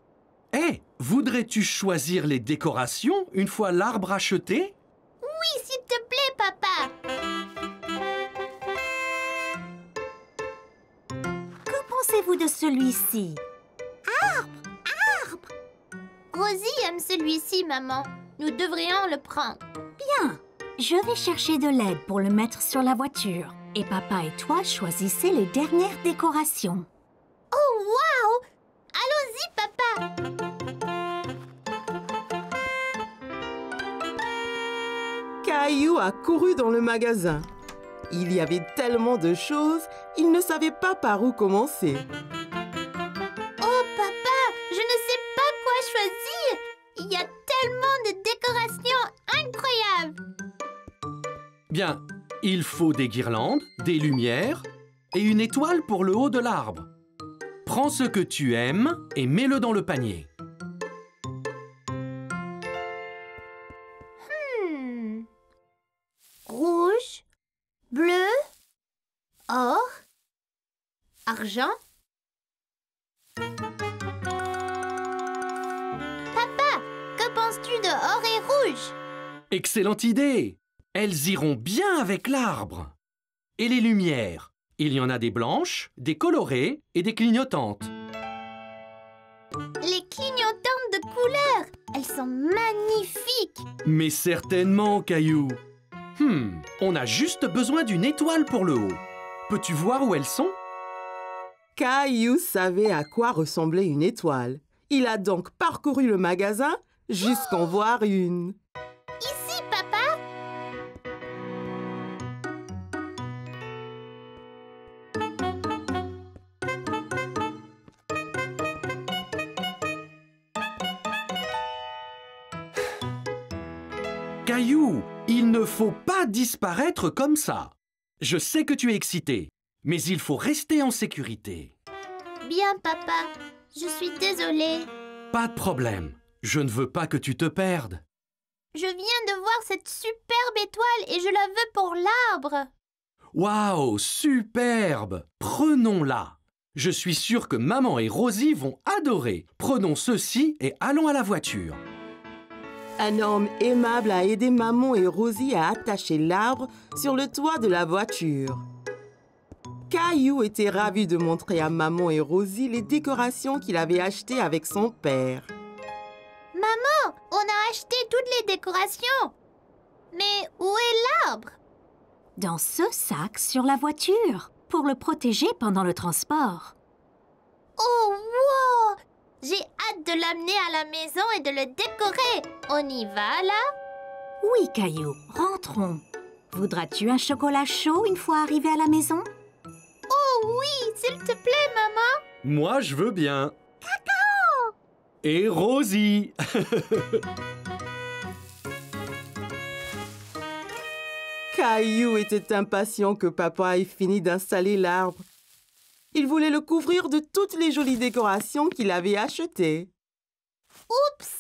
Hé, voudrais-tu choisir les décorations une fois l'arbre acheté? Oui, s'il te plaît, papa. Que pensez-vous de celui-ci? Rosie aime celui-ci, maman. Nous devrions le prendre. Bien, je vais chercher de l'aide pour le mettre sur la voiture. Et papa et toi choisissez les dernières décorations. Oh, waouh! Allons-y, papa. Caillou a couru dans le magasin. Il y avait tellement de choses, il ne savait pas par où commencer. Oh, papa, je ne sais pas quoi choisir. Il y a tellement de décorations incroyables. Bien, il faut des guirlandes, des lumières et une étoile pour le haut de l'arbre. Prends ce que tu aimes et mets-le dans le panier. Rouge, bleu, or, argent. Papa, que penses-tu de or et rouge? Excellente idée! Elles iront bien avec l'arbre. Et les lumières? Il y en a des blanches, des colorées et des clignotantes. Les clignotantes de couleurs, elles sont magnifiques. Mais certainement, Caillou. On a juste besoin d'une étoile pour le haut. Peux-tu voir où elles sont? Caillou savait à quoi ressemblait une étoile. Il a donc parcouru le magasin jusqu'en voir une. Ici, papa. Caillou, il ne faut pas disparaître comme ça. Je sais que tu es excité, mais il faut rester en sécurité. Bien, papa. Je suis désolée. Pas de problème. Je ne veux pas que tu te perdes. Je viens de voir cette superbe étoile et je la veux pour l'arbre. Waouh, superbe! Prenons-la. Je suis sûr que maman et Rosie vont adorer. Prenons ceci et allons à la voiture. Un homme aimable a aidé maman et Rosie à attacher l'arbre sur le toit de la voiture. Caillou était ravi de montrer à maman et Rosie les décorations qu'il avait achetées avec son père. Maman, on a acheté toutes les décorations. Mais où est l'arbre? Dans ce sac sur la voiture, pour le protéger pendant le transport. Oh, wow! J'ai hâte de l'amener à la maison et de le décorer. On y va, là? Oui, Caillou, rentrons. Voudras-tu un chocolat chaud une fois arrivé à la maison? Oh oui, s'il te plaît, maman. Moi, je veux bien. Cacao! Et Rosie. Caillou était impatient que papa ait fini d'installer l'arbre. Il voulait le couvrir de toutes les jolies décorations qu'il avait achetées. Oups!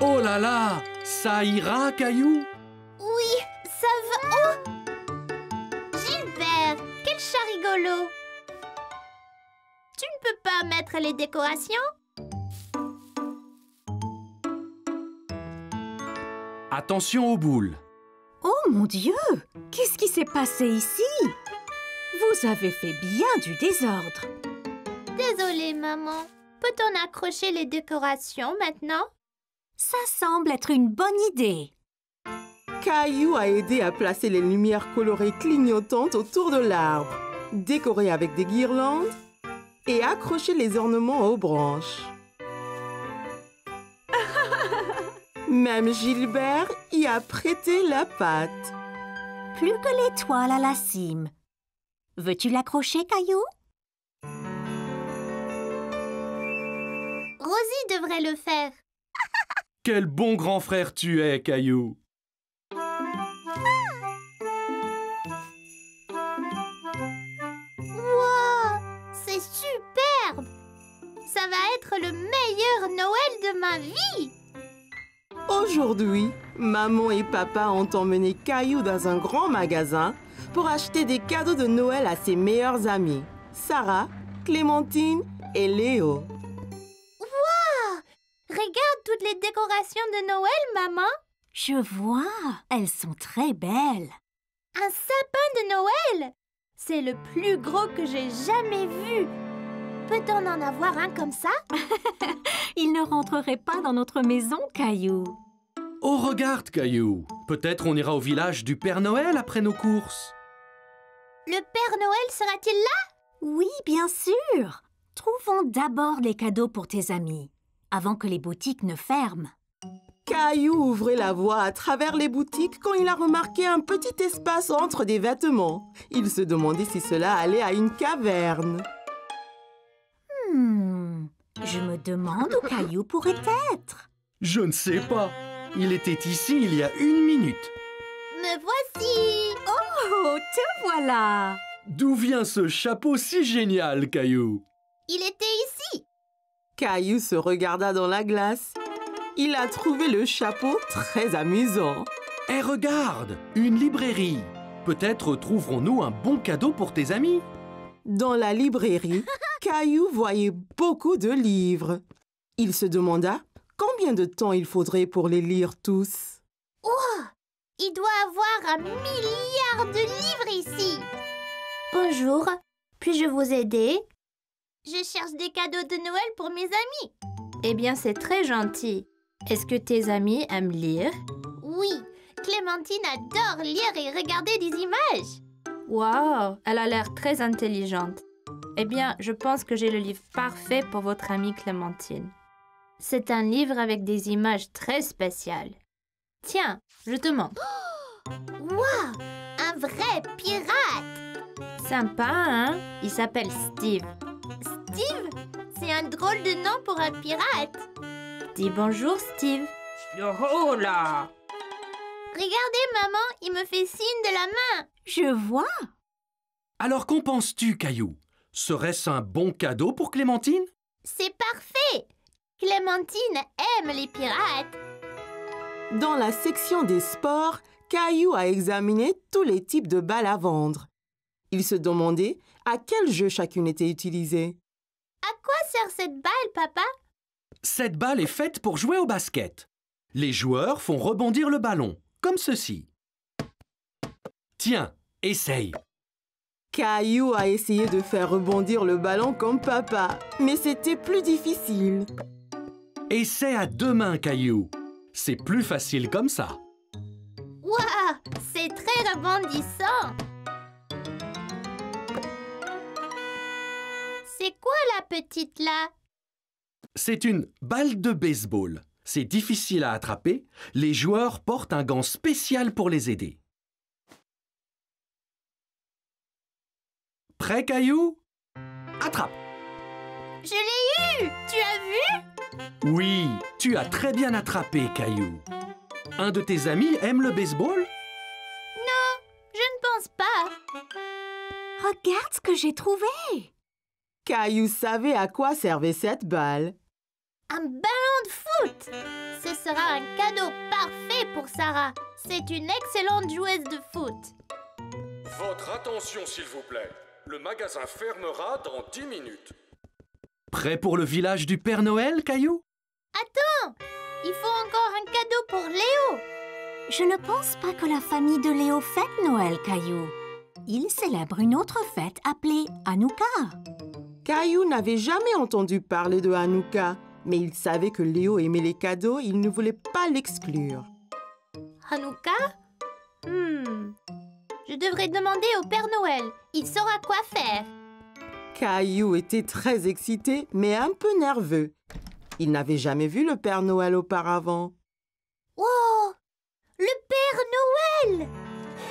Oh là là, ça ira, Caillou? Oui, ça va. Oh! Gilbert, quel chat rigolo! Tu ne peux pas mettre les décorations? Attention aux boules. Oh mon Dieu! Qu'est-ce qui s'est passé ici? Vous avez fait bien du désordre. Désolée, maman. Peut-on accrocher les décorations maintenant? Ça semble être une bonne idée. Caillou a aidé à placer les lumières colorées clignotantes autour de l'arbre, décoré avec des guirlandes et accrocher les ornements aux branches. Même Gilbert y a prêté la patte. Plus que l'étoile à la cime. Veux-tu l'accrocher, Caillou? Rosie devrait le faire. Quel bon grand frère tu es, Caillou. Wow, c'est superbe! Ça va être le meilleur Noël de ma vie! Aujourd'hui, maman et papa ont emmené Caillou dans un grand magasin pour acheter des cadeaux de Noël à ses meilleurs amis, Sarah, Clémentine et Léo. Wow! Regarde toutes les décorations de Noël, maman! Je vois, elles sont très belles. Un sapin de Noël! C'est le plus gros que j'ai jamais vu. Peut-on en avoir un comme ça? Il ne rentrerait pas dans notre maison, Caillou. Oh, regarde, Caillou. Peut-être on ira au village du Père Noël après nos courses. Le Père Noël sera-t-il là? Oui, bien sûr. Trouvons d'abord les cadeaux pour tes amis, avant que les boutiques ne ferment. Caillou ouvrait la voie à travers les boutiques quand il a remarqué un petit espace entre des vêtements. Il se demandait si cela allait à une caverne. Je me demande où Caillou pourrait être. Je ne sais pas. Il était ici il y a 1 minute. Me voici! Oh, te voilà! D'où vient ce chapeau si génial, Caillou? Il était ici! Caillou se regarda dans la glace. Il a trouvé le chapeau très amusant. Eh, regarde, une librairie. Peut-être trouverons-nous un bon cadeau pour tes amis. Dans la librairie, Caillou voyait beaucoup de livres. Il se demanda combien de temps il faudrait pour les lire tous. Oh! Il doit avoir 1 milliard de livres ici! Bonjour, puis-je vous aider? Je cherche des cadeaux de Noël pour mes amis. Eh bien, c'est très gentil. Est-ce que tes amis aiment lire? Oui, Clémentine adore lire et regarder des images. Wow, elle a l'air très intelligente. Eh bien, je pense que j'ai le livre parfait pour votre amie Clémentine. C'est un livre avec des images très spéciales. Tiens, je te montre. Waouh! Un vrai pirate! Sympa, hein? Il s'appelle Steve. Steve? C'est un drôle de nom pour un pirate. Dis bonjour, Steve. Oh là! Regardez, maman, il me fait signe de la main. Je vois. Alors qu'en penses-tu, Caillou? Serait-ce un bon cadeau pour Clémentine? C'est parfait. Clémentine aime les pirates. Dans la section des sports, Caillou a examiné tous les types de balles à vendre. Il se demandait à quel jeu chacune était utilisée. À quoi sert cette balle, papa? Cette balle est faite pour jouer au basket. Les joueurs font rebondir le ballon, comme ceci. Tiens, essaye. Caillou a essayé de faire rebondir le ballon comme papa, mais c'était plus difficile. Essaie à 2 mains, Caillou. C'est plus facile comme ça. Waouh! C'est très rebondissant. C'est quoi la petite là? C'est une balle de baseball. C'est difficile à attraper. Les joueurs portent un gant spécial pour les aider. Prêt, Caillou? Attrape! Je l'ai eu! Tu as vu? Oui, tu as très bien attrapé, Caillou. Un de tes amis aime le baseball? Non, je ne pense pas. Regarde ce que j'ai trouvé. Caillou savait à quoi servait cette balle. Un ballon de foot! Ce sera un cadeau parfait pour Sarah. C'est une excellente joueuse de foot. Votre attention, s'il vous plaît. Le magasin fermera dans 10 minutes. Prêt pour le village du Père Noël, Caillou? Attends! Il faut encore un cadeau pour Léo. Je ne pense pas que la famille de Léo fête Noël, Caillou. Il célèbre une autre fête appelée Hanouka. Caillou n'avait jamais entendu parler de Hanouka, mais il savait que Léo aimait les cadeaux et il ne voulait pas l'exclure. Hanouka? Je devrais demander au Père Noël. Il saura quoi faire. Caillou était très excité, mais un peu nerveux. Il n'avait jamais vu le Père Noël auparavant. Oh! Le Père Noël!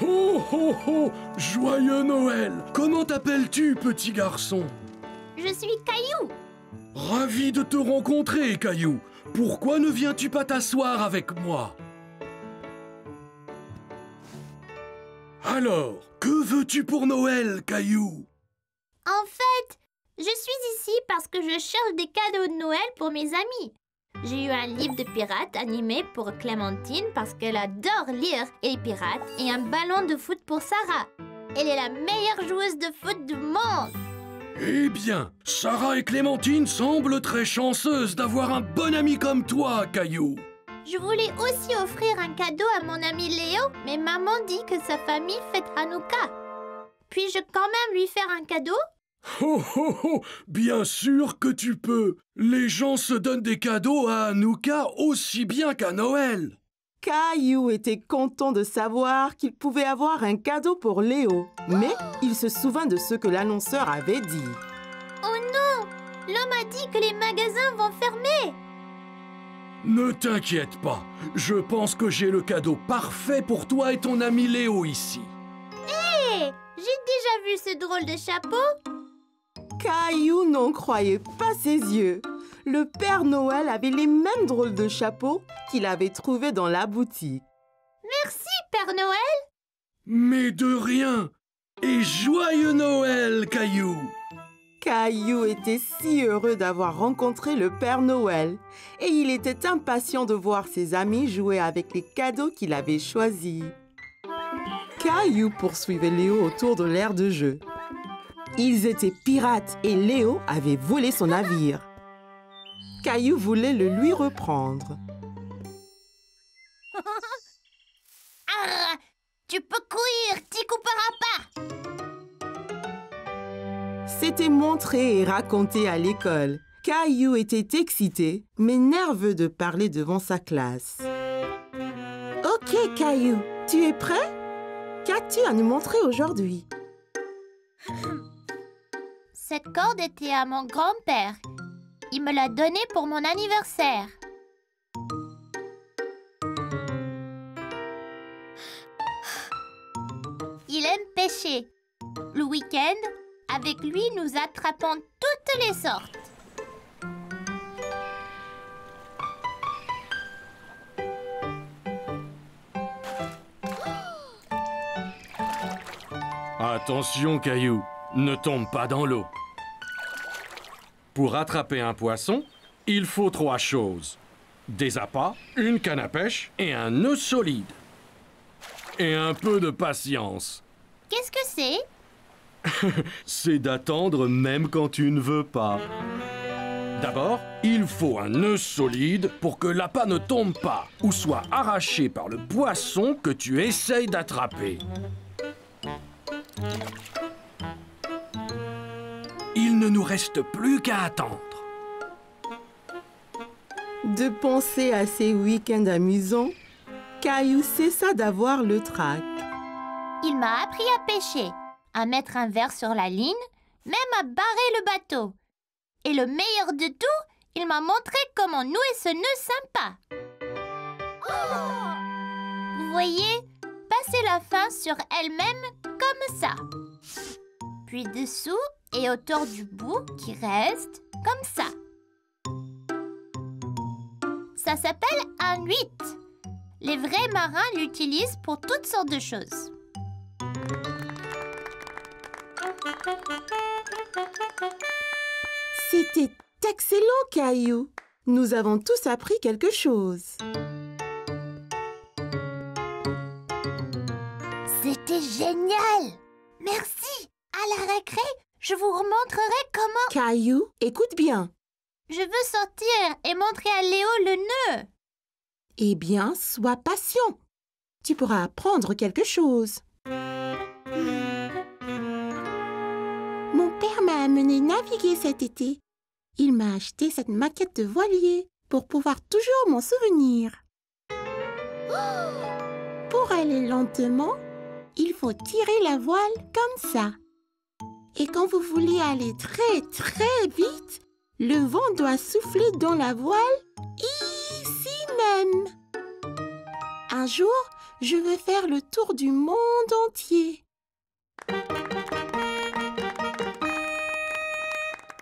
Ho ho ho! Joyeux Noël! Comment t'appelles-tu, petit garçon? Je suis Caillou. Ravi de te rencontrer, Caillou. Pourquoi ne viens-tu pas t'asseoir avec moi? Alors, que veux-tu pour Noël, Caillou? En fait, je suis ici parce que je cherche des cadeaux de Noël pour mes amis. J'ai eu un livre de pirates animé pour Clémentine parce qu'elle adore lire et les pirates et un ballon de foot pour Sarah. Elle est la meilleure joueuse de foot du monde. Eh bien, Sarah et Clémentine semblent très chanceuses d'avoir un bon ami comme toi, Caillou. Je voulais aussi offrir un cadeau à mon ami Léo, mais maman dit que sa famille fête Hanouka. Puis-je quand même lui faire un cadeau? Oh oh oh! Bien sûr que tu peux! Les gens se donnent des cadeaux à Hanouka aussi bien qu'à Noël! Caillou était content de savoir qu'il pouvait avoir un cadeau pour Léo, mais il se souvint de ce que l'annonceur avait dit. Oh non! L'homme a dit que les magasins vont fermer! Ne t'inquiète pas, je pense que j'ai le cadeau parfait pour toi et ton ami Léo ici. Hé! J'ai déjà vu ce drôle de chapeau! Caillou n'en croyait pas ses yeux. Le Père Noël avait les mêmes drôles de chapeaux qu'il avait trouvés dans la boutique. Merci, Père Noël! Mais de rien! Et joyeux Noël, Caillou! Caillou était si heureux d'avoir rencontré le Père Noël et il était impatient de voir ses amis jouer avec les cadeaux qu'il avait choisis. Caillou poursuivait Léo autour de l'aire de jeu. Ils étaient pirates et Léo avait volé son navire. Caillou voulait le lui reprendre. Ah, tu peux courir, t'y couperas pas! C'était montré et raconté à l'école. Caillou était excité, mais nerveux de parler devant sa classe. Ok, Caillou, tu es prêt? Qu'as-tu à nous montrer aujourd'hui? Cette corde était à mon grand-père. Il me l'a donnée pour mon anniversaire. Il aime pêcher. Le week-end, avec lui, nous attrapons toutes les sortes. Attention, Caillou, ne tombe pas dans l'eau. Pour attraper un poisson, il faut 3 choses. Des appâts, une canne à pêche et un nœud solide. Et un peu de patience. Qu'est-ce que c'est? C'est d'attendre même quand tu ne veux pas. D'abord, il faut un nœud solide pour que l'appât ne tombe pas ou soit arraché par le poisson que tu essayes d'attraper. Il ne nous reste plus qu'à attendre. De penser à ces week-ends amusants, Caillou cessa d'avoir le trac. Il m'a appris à pêcher, à mettre un verre sur la ligne, même à barrer le bateau. Et le meilleur de tout, il m'a montré comment nouer ce nœud sympa. Vous voyez, passer la fin sur elle-même comme ça. Puis dessous et autour du bout qui reste comme ça. Ça s'appelle un 8. Les vrais marins l'utilisent pour toutes sortes de choses. C'était excellent, Caillou. Nous avons tous appris quelque chose. C'était génial! Merci! À la récré, je vous remontrerai comment... Caillou, écoute bien. Je veux sortir et montrer à Léo le nœud. Eh bien, sois patient. Tu pourras apprendre quelque chose. Mon père m'a amené naviguer cet été. Il m'a acheté cette maquette de voilier pour pouvoir toujours m'en souvenir. Pour aller lentement, il faut tirer la voile comme ça. Et quand vous voulez aller très très vite, le vent doit souffler dans la voile ici même. Un jour, je veux faire le tour du monde entier.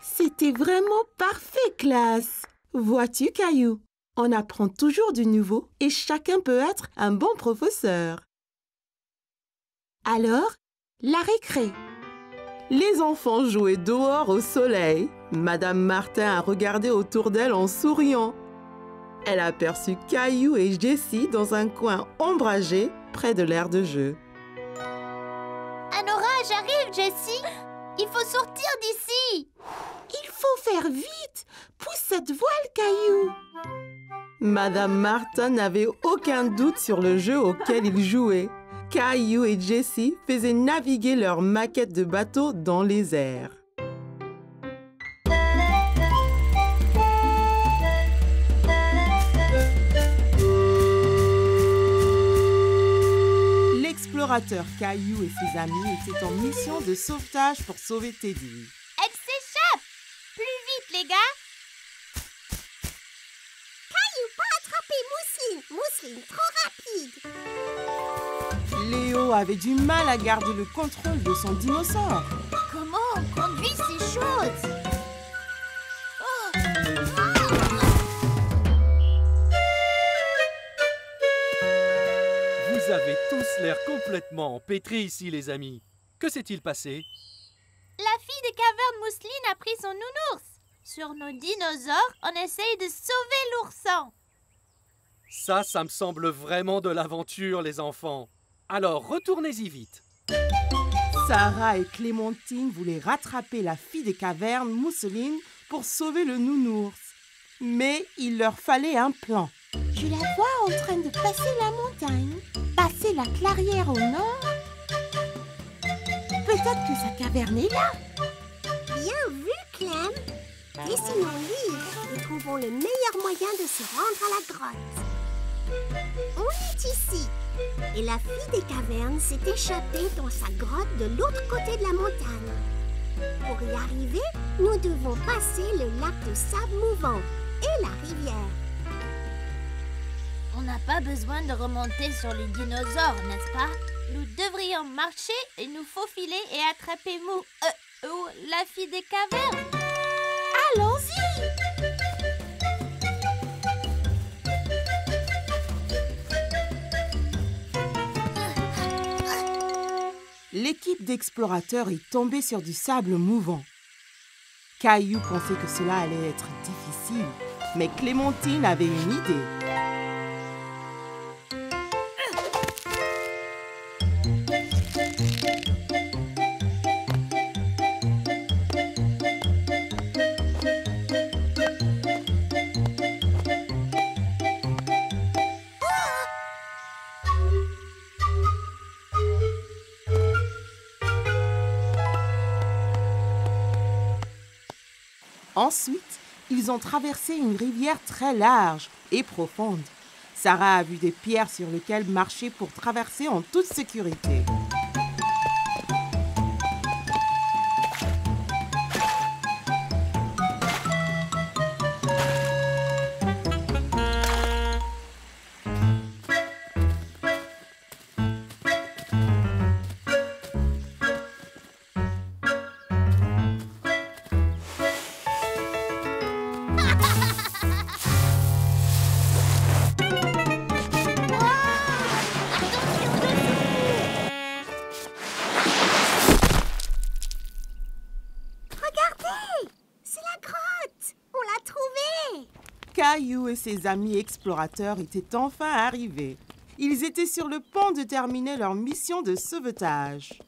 C'était vraiment parfait, classe. Vois-tu, Caillou, on apprend toujours du nouveau et chacun peut être un bon professeur. Alors, la récré. Les enfants jouaient dehors au soleil. Madame Martin a regardé autour d'elle en souriant. Elle a aperçu Caillou et Jessie dans un coin ombragé près de l'aire de jeu. Un orage arrive, Jessie. Il faut sortir d'ici. Il faut faire vite. Pousse cette voile, Caillou. Madame Martin n'avait aucun doute sur le jeu auquel ils jouaient. Caillou et Jessie faisaient naviguer leur maquette de bateau dans les airs. L'explorateur Caillou et ses amis étaient en mission de sauvetage pour sauver Teddy. Elle s'échappe. Plus vite, les gars. Caillou, pas attraper Mousseline. Mousseline, trop rapide. Léo avait du mal à garder le contrôle de son dinosaure. Comment on conduit ces choses? Vous avez tous l'air complètement empêtrés ici, les amis. Que s'est-il passé? La fille des cavernes Mousseline a pris son nounours. Sur nos dinosaures, on essaye de sauver l'ourson. Ça me semble vraiment de l'aventure, les enfants. Alors, retournez-y vite. Sarah et Clémentine voulaient rattraper la fille des cavernes, Mousseline, pour sauver le nounours. Mais il leur fallait un plan. Je la vois en train de passer la montagne, passer la clairière au nord. Peut-être que sa caverne est là. Bien vu, Clem. Dessinons livre et trouvons le meilleur moyen de se rendre à la grotte. On est ici. Et la fille des cavernes s'est échappée dans sa grotte de l'autre côté de la montagne. Pour y arriver, nous devons passer le lac de sable mouvant et la rivière. On n'a pas besoin de remonter sur les dinosaures, n'est-ce pas? Nous devrions marcher et nous faufiler et attraper la fille des cavernes. Allons-y! L'équipe d'explorateurs est tombée sur du sable mouvant. Caillou pensait que cela allait être difficile, mais Clémentine avait une idée. Ensuite, ils ont traversé une rivière très large et profonde. Sarah a vu des pierres sur lesquelles marcher pour traverser en toute sécurité. Caillou et ses amis explorateurs étaient enfin arrivés. Ils étaient sur le point de terminer leur mission de sauvetage.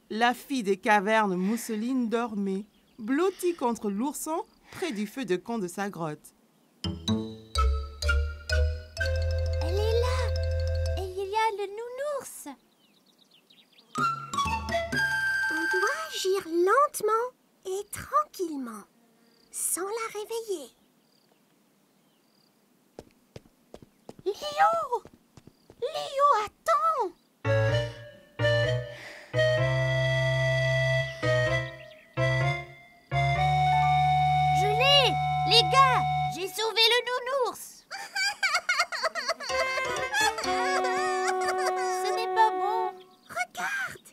La fille des cavernes Mousseline dormait, blottie contre l'ourson près du feu de camp de sa grotte. Elle est là! Et il y a le nounours! On doit agir lentement et tranquillement, sans la réveiller. Léo! Léo, attends! Je l'ai! Les gars, j'ai sauvé le nounours! Ce n'est pas bon! Regarde!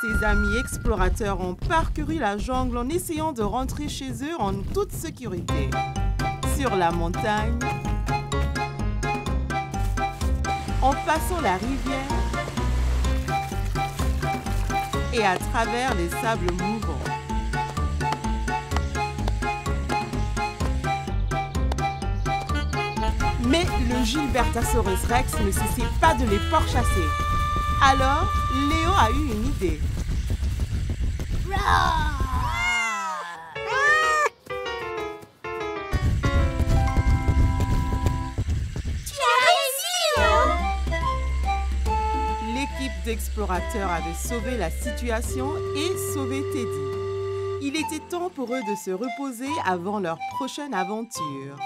Ses amis explorateurs ont parcouru la jungle en essayant de rentrer chez eux en toute sécurité. Sur la montagne, en passant la rivière et à travers les sables mouvants. Mais le Gilbertosaurus Rex ne cessait pas de les pourchasser. Alors, Léo a eu une idée. L'équipe d'explorateurs avait sauvé la situation et sauvé Teddy. Il était temps pour eux de se reposer avant leur prochaine aventure.